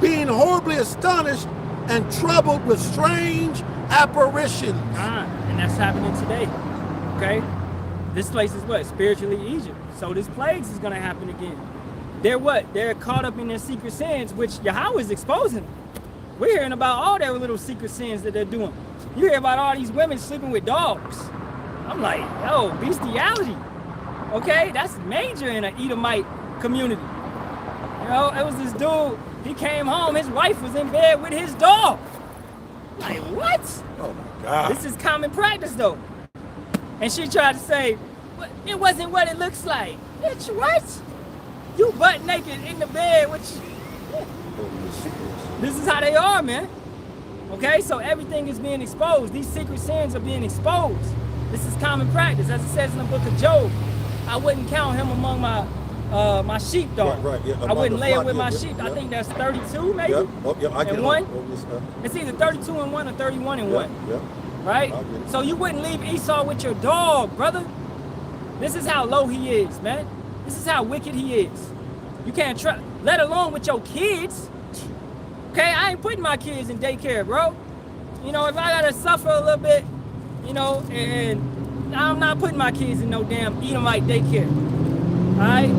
being horribly astonished and troubled with strange apparitions. And that's happening today, okay? This place is what? Spiritually Egypt. So this plagues is going to happen again. They're what? They're caught up in their secret sins, which Yahawah is exposing. We're hearing about all their little secret sins that they're doing. You hear about all these women sleeping with dogs. I'm like, yo, bestiality. Okay, that's major in an Edomite community. You know, it was this dude, he came home, his wife was in bed with his dog. Like, what? Oh my God. This is common practice though. And she tried to say, it wasn't what it looks like. Bitch, what? You butt naked in the bed, which this is how they are, man. Okay, so everything is being exposed. These secret sins are being exposed. This is common practice. As it says in the book of Job, I wouldn't count him among my sheep, dog. Right, yeah. I wouldn't lay it with my sheep. I think that's 32, maybe? Yep. Oh, yeah, I get and one? it. It's either 32 and 1 or 31 and 1. Yeah. Right? So you wouldn't leave Esau with your dog, brother. This is how low he is, man. This is how wicked he is. You can't trust, let alone with your kids. Okay, I ain't putting my kids in daycare, bro. You know, if I gotta suffer a little bit, you know, and I'm not putting my kids in no damn Edomite daycare. All right?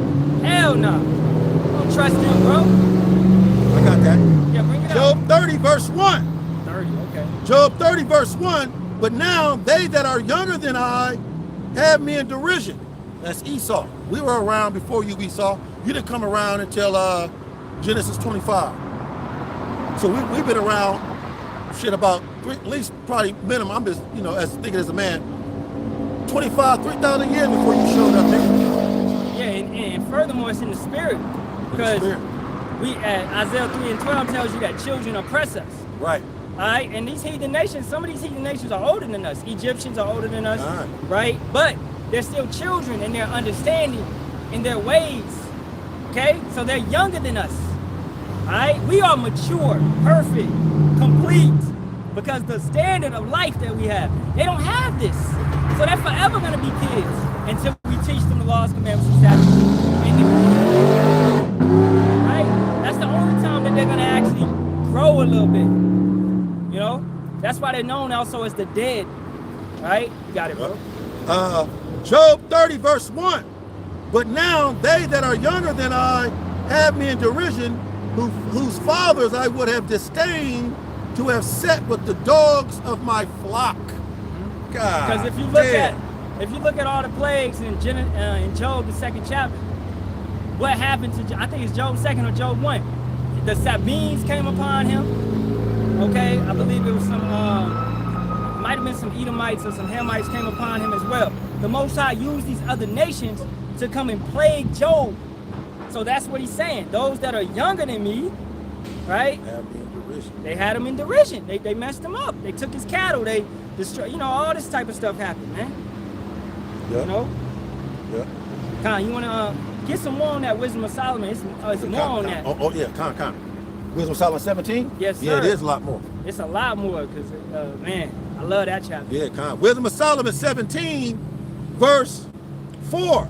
Hell no. Don't trust them, bro. got that. Yeah, bring it Job up. 30, verse 1. 30, okay. Job 30, verse 1. But now they that are younger than I have me in derision. That's Esau. We were around before you, Esau. You didn't come around until Genesis 25. So we've been around shit about at least probably minimum, I'm just, you know, as thinking as a man, 3,000 years before you showed up, nigga. Yeah, and furthermore, it's in the spirit. Because we at Isaiah 3 and 12 tells you that children oppress us. Right. All right, and these heathen nations, some of these heathen nations are older than us. Egyptians are older than us, right? But they're still children in their understanding, in their ways, okay? So they're younger than us, all right? We are mature, perfect, complete, because the standard of life that we have, they don't have this. So they're forever gonna be kids until we teach them the laws, commandments, and statutes. Right? That's the only time that they're gonna actually grow a little bit. You know, that's why they're known also as the dead, right? You got it, bro. Job 30, verse 1. But now they that are younger than I have me in derision, whose fathers I would have disdained to have set with the dogs of my flock. God. Because if you look at all the plagues in Job, the 2nd chapter, what happened to, I think it's Job 2nd or Job 1. The Sabines came upon him. Okay, I believe it was some, might have been some Edomites or some Hamites came upon him as well. The Most High used these other nations to come and plague Job. So that's what he's saying. Those that are younger than me, right? They had him in derision. They messed him up. They took his cattle. They destroyed, you know, all this type of stuff happened, man. Yeah. You know? Yeah. Con, you want to get some more on that Wisdom of Solomon? It's more on that. Oh, yeah, Con. Wisdom of Solomon 17? Yes, sir. Yeah, it is a lot more. It's a lot more because, man, I love that chapter. Yeah, Con. Wisdom of Solomon 17, verse 4.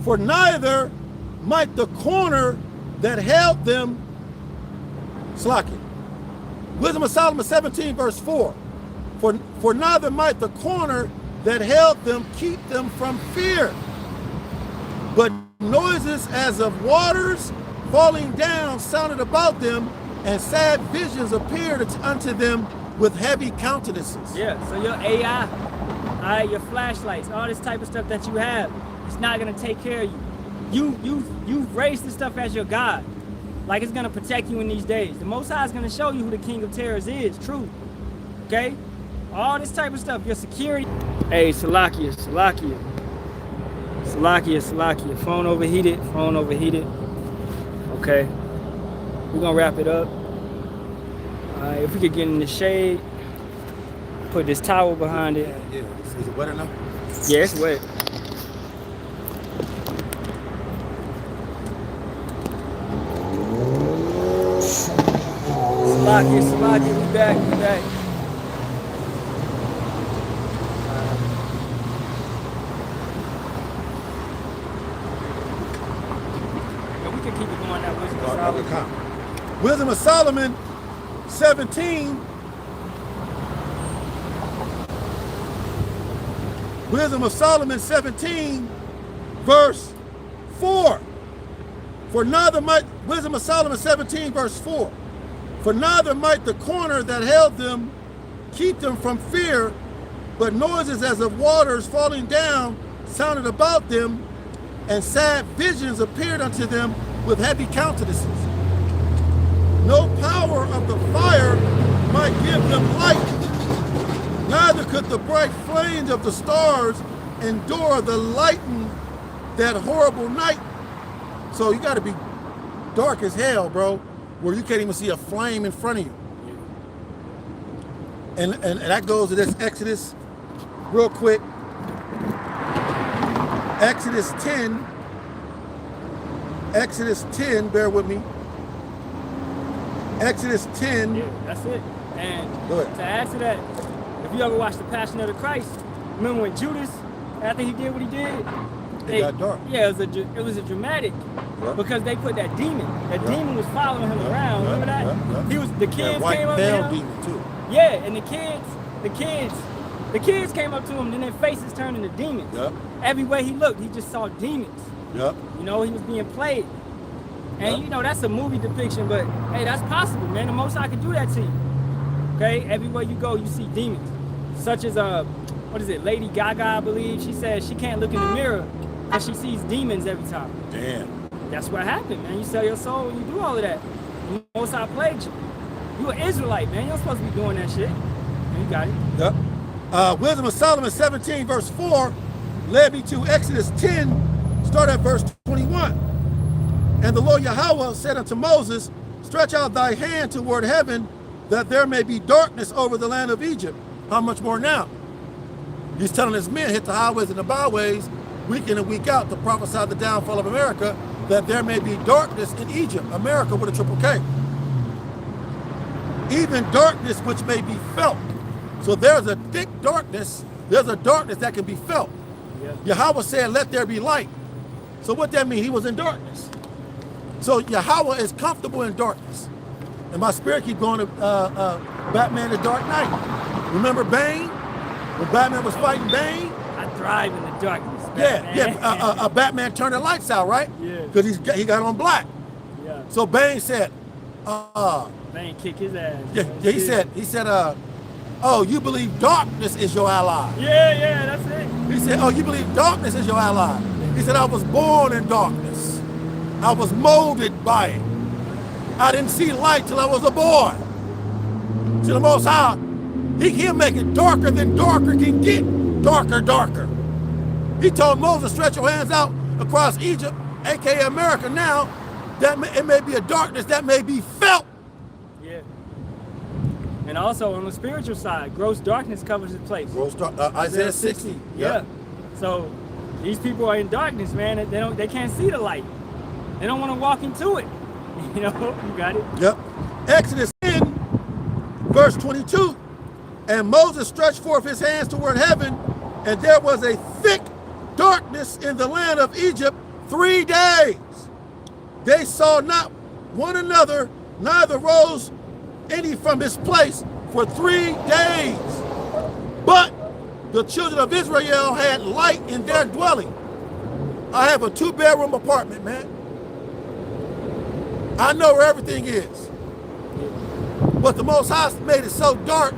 For neither might the corner that held them slack it. Wisdom of Solomon 17, verse 4. For neither might the corner that held them keep them from fear, but noises as of waters falling down sounded about them, and sad visions appeared unto them with heavy countenances. Yeah, so your AI, all right, your flashlights, all this type of stuff that you have, it's not gonna take care of you. You've raised this stuff as your God. Like it's gonna protect you in these days. The Most High is gonna show you who the King of Terrors is, true. Okay? All this type of stuff, your security. Hey, Salakia. Phone overheated. Okay. We're gonna wrap it up. If we could get in the shade, put this towel behind it. Yeah. Is it wet enough? Yeah, it's wet. Salakia, we back. We can keep it going that Wisdom of Solomon. Wisdom of Solomon 17. Wisdom of Solomon 17, verse 4. For neither might, Wisdom of Solomon 17, verse 4. For neither might the corner that held them keep them from fear, but noises as of waters falling down sounded about them, and sad visions appeared unto them with heavy countenances. No power of the fire might give them light, neither could the bright flames of the stars endure the lighten that horrible night. So you got to be dark as hell, bro, where you can't even see a flame in front of you. And that goes to this Exodus real quick. Exodus 10, bear with me. Exodus 10. Yeah, that's it. And to add to that, if you ever watched The Passion of the Christ, remember when Judas, after he did what he did, it got dark. Yeah, it was a dramatic, because they put that demon. That demon was following him around. Remember that? He was, the kids came up to him. Demon too. Yeah, and the kids came up to him, then their faces turned into demons. Everywhere he looked, he just saw demons. You know, he was being played. And you know, that's a movie depiction, but hey, that's possible, man. The Most High can do that to you. Okay? Everywhere you go, you see demons. Such as, what is it, Lady Gaga, I believe. She says she can't look in the mirror because she sees demons every time. Damn. That's what happened, man. You sell your soul and you do all of that. The Most High plagued you. You an Israelite, man. You're supposed to be doing that shit. And you got it. Yep. Wisdom of Solomon 17, verse 4, led me to Exodus 10, start at verse 21. And the Lord Yahawah said unto Moses, stretch out thy hand toward heaven, that there may be darkness over the land of Egypt. How much more now? He's telling his men, hit the highways and the byways, week in and week out, to prophesy the downfall of America, that there may be darkness in Egypt, America with a triple K. Even darkness which may be felt. So there's a thick darkness, there's a darkness that can be felt. Yeah. Yahawah said, let there be light. So what that mean? He was in darkness. So Yahawah is comfortable in darkness. And my spirit keep going to Batman The Dark Knight. Remember Bane? When Batman was fighting Bane? I thrive in the darkness, Batman. Yeah. Batman turned the lights out, right? Yeah. Because he got on black. Yeah. So Bane said, Bane kick his ass. Yeah, he said, oh, you believe darkness is your ally. Yeah, that's it. He said, oh, you believe darkness is your ally. He said, I was born in darkness. I was molded by it. I didn't see light till I was a boy. To the Most High, he'll make it darker than darker can get. Darker. He told Moses, stretch your hands out across Egypt, aka America now, that it may be a darkness that may be felt. Yeah. And also on the spiritual side, gross darkness covers the place. Isaiah 60. Yeah. So these people are in darkness, man. They can't see the light. They don't want to walk into it. You know, you got it. Yep. Exodus 10, verse 22. And Moses stretched forth his hands toward heaven, and there was a thick darkness in the land of Egypt 3 days. They saw not one another, neither rose any from his place for 3 days. But the children of Israel had light in their dwelling. I have a 2-bedroom apartment, man. I know where everything is. But the Most High made it so dark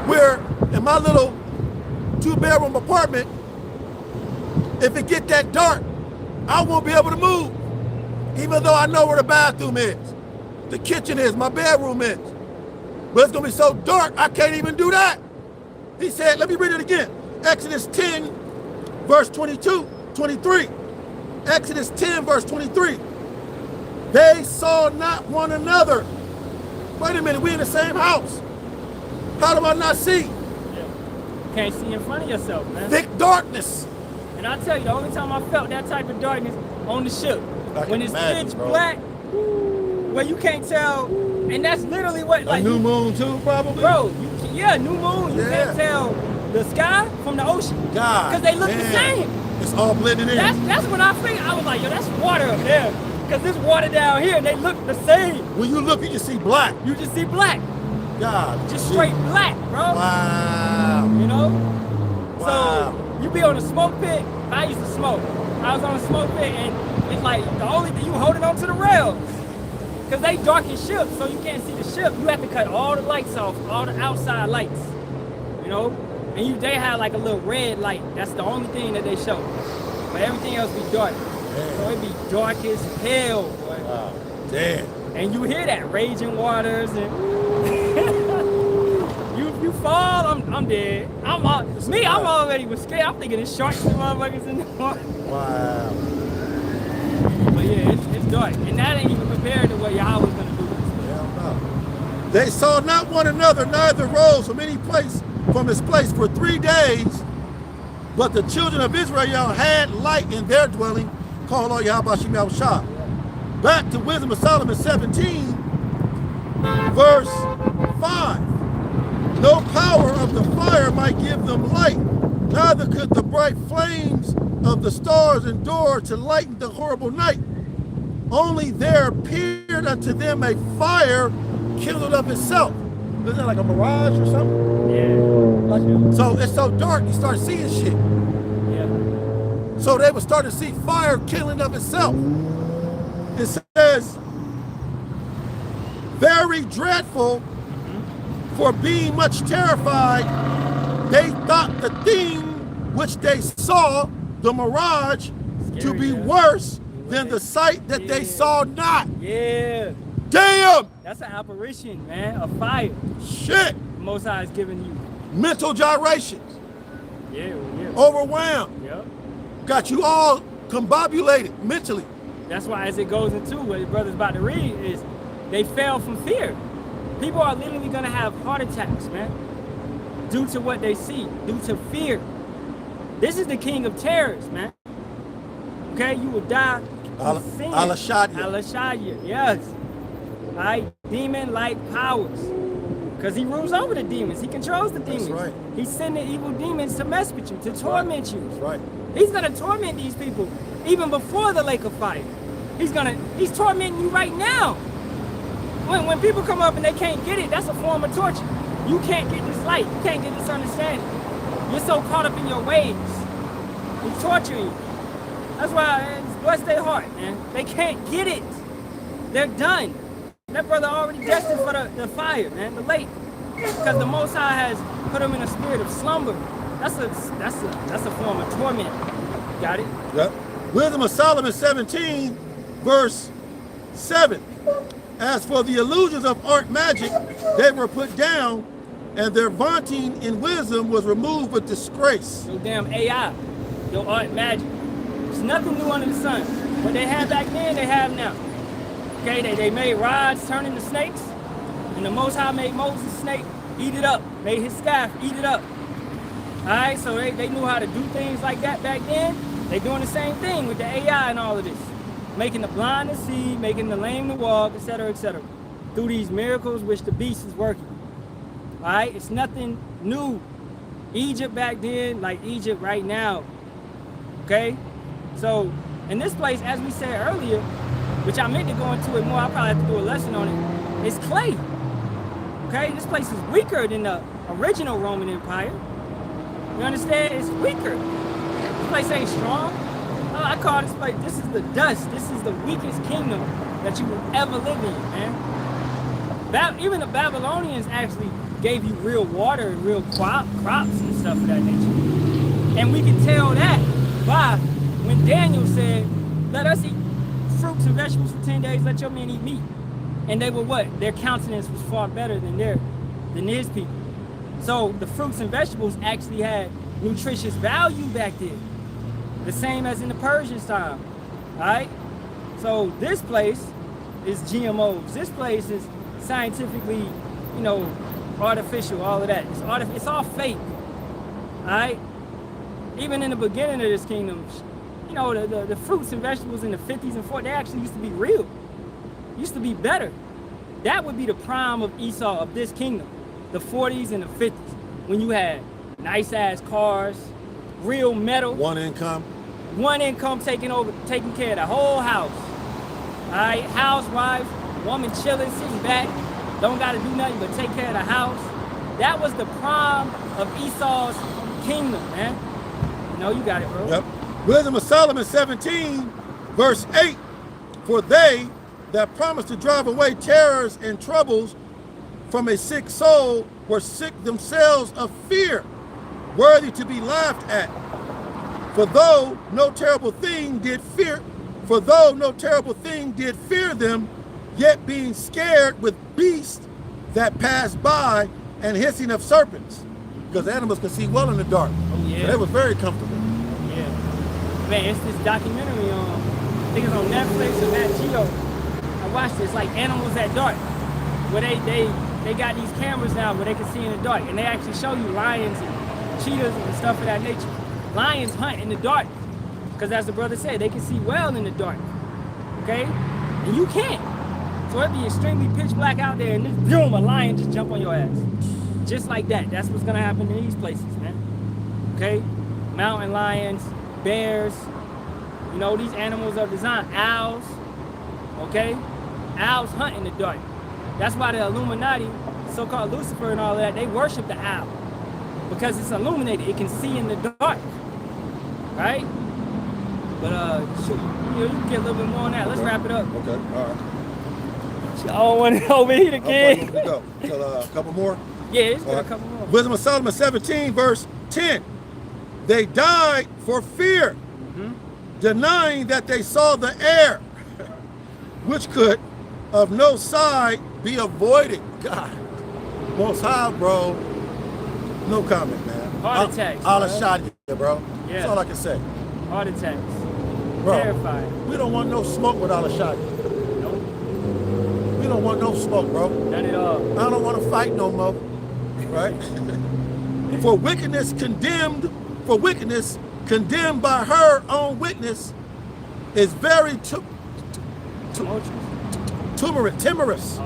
where in my little 2-bedroom apartment, if it get that dark, I won't be able to move. Even though I know where the bathroom is, the kitchen is, my bedroom is. But it's gonna be so dark, I can't even do that. He said, let me read it again. Exodus 10, verse 23. Exodus 10, verse 23. They saw not one another. Wait a minute, we in the same house. How do I not see? Yeah. Can't see in front of yourself, man. Thick darkness. And I tell you, the only time I felt that type of darkness on the ship, when it's pitch black, where you can't tell, and that's literally what, like, a new moon too, probably. Bro, new moon. You can't tell the sky from the ocean. God, because they look the same. It's all blended in. That's when I figured. I was like, yo, that's water up there. Because there's water down here, and they look the same. When you look, you just see black. You just see black. God. Just straight black, bro. Wow. You know? Wow. So, you be on a smoke pit. I used to smoke. I was on a smoke pit, and it's like, the only thing, you holding on to the rails. Because they darken ships, so you can't see the ship. You have to cut all the lights off, all the outside lights. You know? And they have like a little red light. That's the only thing that they show. But everything else be dark. Damn. So it be dark as hell, boy. Wow. Damn. And you hear that raging waters, and you fall, I'm dead. I'm already was scared. I'm thinking it's sharks and motherfuckers in the water. Wow. But yeah, it's dark, and that ain't even compared to what Yahawah's gonna do. Hell no. They saw not one another, neither rose from any place from his place for 3 days. But the children of Israel had light in their dwelling. Call on Yahawashi Yahawashi. Back to Wisdom of Solomon 17, verse 5. No power of the fire might give them light, neither could the bright flames of the stars endure to lighten the horrible night. Only there appeared unto them a fire kindled of itself. Isn't that like a mirage or something? Yeah. So it's so dark, you start seeing shit. Yeah. So they would start to see fire killing of itself. it says, very dreadful, for being much terrified, they thought the thing which they saw, the mirage, to be worse than the sight that they saw not. Yeah. Damn! That's an apparition, man. A fire. Shit! The Most High is giving you. Mental gyrations. Yeah. Overwhelmed. Yep. Got you all combobulated mentally. That's why, as it goes into what the brother's about to read, is they fell from fear. People are literally going to have heart attacks, man, due to what they see, due to fear. This is the king of terrors, man. Okay, you will die. Halalyam. Yes. All right, demon-like powers. Because he rules over the demons. He controls the demons. That's right. He's sending evil demons to mess with you, to torment you. That's right. He's going to torment these people even before the lake of fire. He's tormenting you right now. When people come up and they can't get it, that's a form of torture. You can't get this light. You can't get this understanding. You're so caught up in your ways. He's torturing you. That's why, bless their heart, man. They can't get it. They're done. That brother already destined for the fire, man, the lake. Because the Most High has put him in a spirit of slumber. That's a form of torment. Got it? Yep. Wisdom of Solomon 17, verse 7. As for the illusions of art magic, they were put down, and their vaunting in wisdom was removed with disgrace. Your damn AI, your art magic. There's nothing new under the sun. What they had back then, they have now. Okay, they made rods turn into snakes, and the Most High made Moses' snake eat it up, made his staff eat it up. All right, so they knew how to do things like that back then. They doing the same thing with the AI and all of this. Making the blind to see, making the lame to walk, etc., etc. Through these miracles which the beast is working. All right, it's nothing new. Egypt back then, like Egypt right now. Okay, so in this place, as we said earlier, which I meant to go into it more, I'll probably have to do a lesson on it, it's clay. Okay, this place is weaker than the original Roman Empire. You understand? It's weaker. This place ain't strong. I call this place, this is the dust. This is the weakest kingdom that you will ever live in, man. Even the Babylonians actually gave you real water and real crops and stuff of that nature. And we can tell that by when Daniel said, let us eat fruits and vegetables for 10 days, let your men eat meat. And they were what? Their countenance was far better than his people. So the fruits and vegetables actually had nutritious value back then. The same as in the Persian time, all right? So this place is GMOs. This place is scientifically, artificial, all of that. It's all fake, all right? Even in the beginning of this kingdom, the fruits and vegetables in the 50s and 40s, they actually used to be real. Used to be better. That would be the prime of Esau, of this kingdom. The 40s and the 50s, when you had nice-ass cars, real metal. One income taking care of the whole house. All right, housewife, woman chilling, sitting back, don't got to do nothing but take care of the house. That was the prime of Esau's kingdom, man. You got it, bro. Yep. Wisdom of Solomon 17, verse 8. For they that promised to drive away terrors and troubles from a sick soul were sick themselves of fear, worthy to be laughed at. For though no terrible thing did fear them, yet being scared with beasts that passed by and hissing of serpents, because animals can see well in the dark. Oh yeah. So they were very comfortable. Yeah. Man, it's this documentary on, I think it's on Netflix or Nat Geo. I watched it. It's like Animals at Dark, where they got these cameras now where they can see in the dark, and they actually show you lions and cheetahs and stuff of that nature. Lions hunt in the dark, because as the brother said, they can see well in the dark, okay? And you can't. So it'd be extremely pitch black out there, and just boom, a lion just jump on your ass. Just like that. That's what's gonna happen in these places, man. Okay? Mountain lions, bears, these animals are designed. Owls, okay? Owls hunt in the dark. That's why the Illuminati, so-called Lucifer and all that, they worship the owl. Because it's illuminated, it can see in the dark, right? But shoot, you can get a little bit more on that. Let's wrap it up. Okay, all right. I don't want to overheat again. Okay, go. Till, a couple more. Yeah, it's got a couple more. Wisdom of Solomon 17, verse 10. They died for fear, denying that they saw the air, which could of no side be avoided. God, Most High, bro. No comment, man. Heart attacks. Halalyam, bro. Yeah. That's all I can say. Heart attacks. Bro, Terrified. we don't want no smoke with Halalyam. Nope. We don't want no smoke, bro. None at all. I don't want to fight no more. Right? For wickedness condemned by her own witness is very timorous,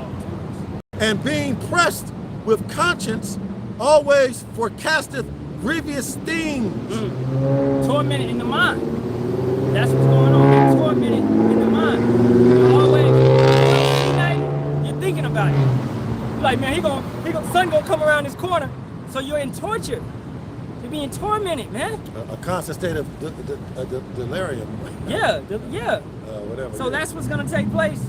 and being pressed with conscience always forecasteth grievous things. Tormented in the mind. That's what's going on. You're tormented in the mind. You're always, you're thinking about it. You're like, man, sun gonna come around this corner. So you're in torture. You're being tormented, man. A constant state of delirium. Yeah, Whatever. So that's what's gonna take place.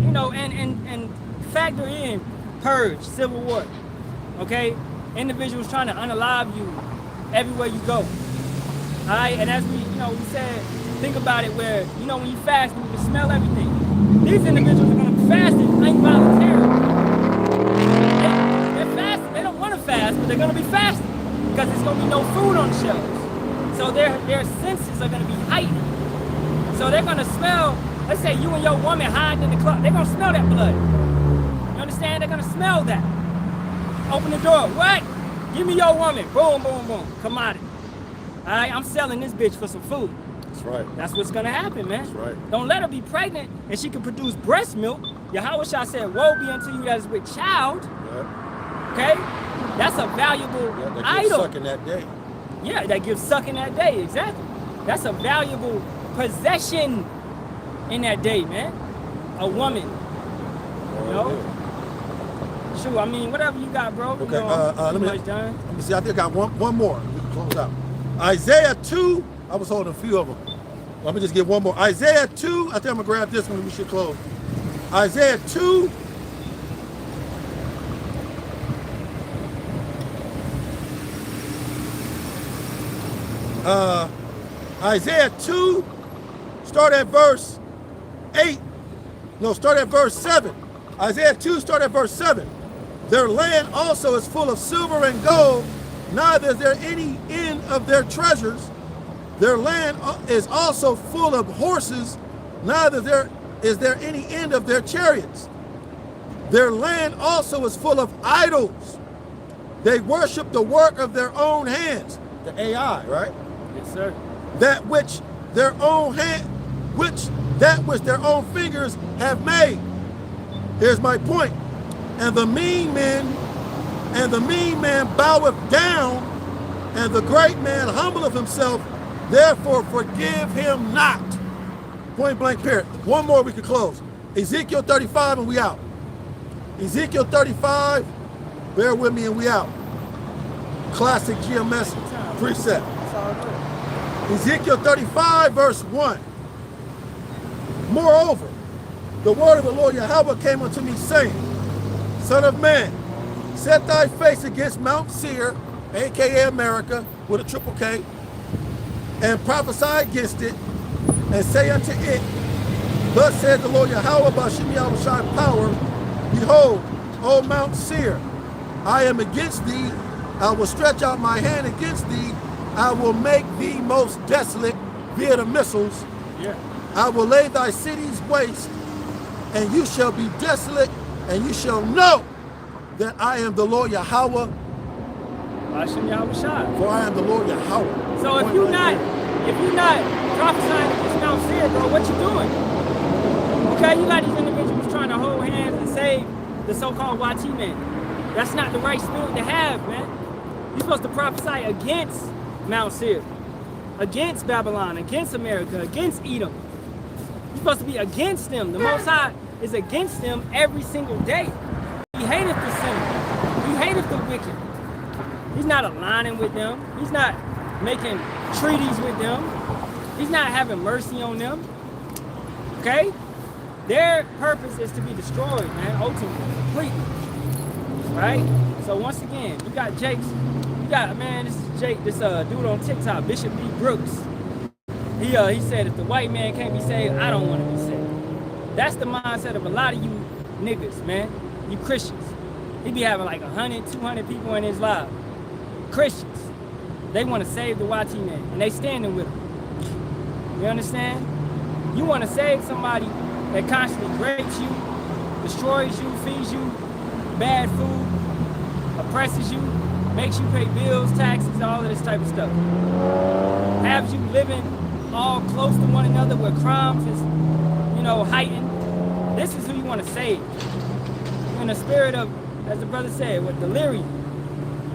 You know, and factor in purge, civil war. Okay? Individuals trying to unalive you everywhere you go. Alright, and as we said, think about it where, when you fast, you can smell everything. These individuals are gonna be fasting involuntarily. They're fasting, they don't want to fast, but they're gonna be fasting because there's gonna be no food on the shelves. So their senses are gonna be heightened. So they're gonna smell, let's say you and your woman hiding in the club, they're gonna smell that blood. You understand? They're gonna smell that. Open the door. What? Give me your woman. Boom, boom, boom. Commodity. All right, I'm selling this bitch for some food. That's right. That's what's gonna happen, man. That's right. Don't let her be pregnant and she can produce breast milk. Yahawashi said, woe be unto you that is with child. Yeah. Okay? That's a valuable that item. Sucking that day. Yeah, that gives sucking that day, exactly. That's a valuable possession in that day, man. A woman. You know? Sure, I mean, whatever you got, bro. Okay, let me see. I think I got one more. We can close out. Isaiah 2. I was holding a few of them. Let me just get one more. Isaiah 2. I think I'm going to grab this one. We should close. Isaiah 2. Isaiah 2. Start at verse 8. No, start at verse 7. Isaiah 2, start at verse 7. Their land also is full of silver and gold, neither is there any end of their treasures. Their land is also full of horses, neither is there any end of their chariots. Their land also is full of idols. They worship the work of their own hands. The AI, right? Yes, sir. That which their own fingers have made. Here's my point. And the mean man boweth down, and the great man humbleth himself, therefore forgive him not. Point blank period. One more we could close. Ezekiel 35 and we out. Ezekiel 35, bear with me and we out. Classic GMS precept. Ezekiel 35 verse 1. Moreover, the word of the Lord Yahawah came unto me, saying, Son of man, set thy face against Mount Seir, aka America, with a triple K, and prophesy against it, and say unto it, Thus said the Lord Yahawah by Shem Yahawashi power, Behold, O Mount Seir, I am against thee, I will stretch out my hand against thee, I will make thee most desolate via the missiles. Yeah. I will lay thy cities waste, and you shall be desolate, and you shall know that I am the Lord Yahawah. For I am the Lord Yahawah. So if you're not prophesying against Mount Seir, bro, what you doing? Okay, you got these individuals trying to hold hands and save the so-called YT man. That's not the right spirit to have, man. You're supposed to prophesy against Mount Seir, against Babylon, against America, against Edom. You're supposed to be against them. The Most High is against them every single day. He hateth the sinner. He hateth the wicked. He's not aligning with them. He's not making treaties with them. He's not having mercy on them. Okay? Their purpose is to be destroyed, man, ultimately, completely. Right? So once again, you got Jake's, you got, man, this is Jake, this dude on TikTok, Bishop B. Brooks. He said if the white man can't be saved, I don't want to be saved. That's the mindset of a lot of you niggas, man. You Christians. He be having like 100, 200 people in his live. Christians. They want to save the YT man, and they standing with him. You understand? You want to save somebody that constantly rapes you, destroys you, feeds you bad food, oppresses you, makes you pay bills, taxes, all of this type of stuff. Have you living all close to one another where crimes is, you know, heightened. This is who you want to save. In the spirit of, as the brother said, with delirium.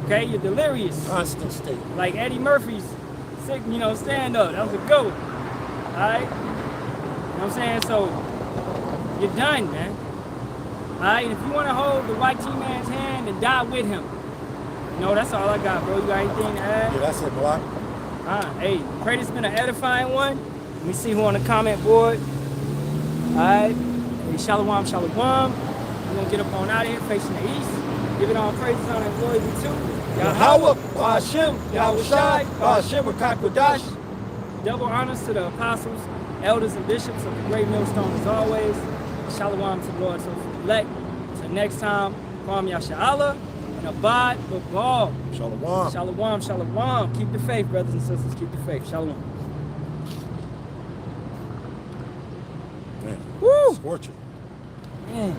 Okay, you're delirious. Constant state. Like Eddie Murphy's sick, you know, stand up. That was a good one. Alright? You know what I'm saying? So, you're done, man. Alright? If you want to hold the white T-man's hand and die with him, you know, that's all I got, bro. You got anything to add? Yeah, that's it, Barak. Hey, pray this been an edifying one. Let me see who on the comment board. Alright. Hey, shalom, shalom. We're going to get up on out of here, facing the east. Give it all praises, honor, and glory be to Yahawah, Ba'ashem, Yahawashi, Ba'ashem, Rakakwadash. Double honors to the apostles, elders, and bishops of the great millstone as always. Shalom to the Lord, so for the elect. Until next time, Kwam Yasha'Allah, and abide but ball. Shalom. Shalom, shalom. Keep the faith, brothers and sisters. Keep the faith. Shalom. Man, Woo! scorching. Man.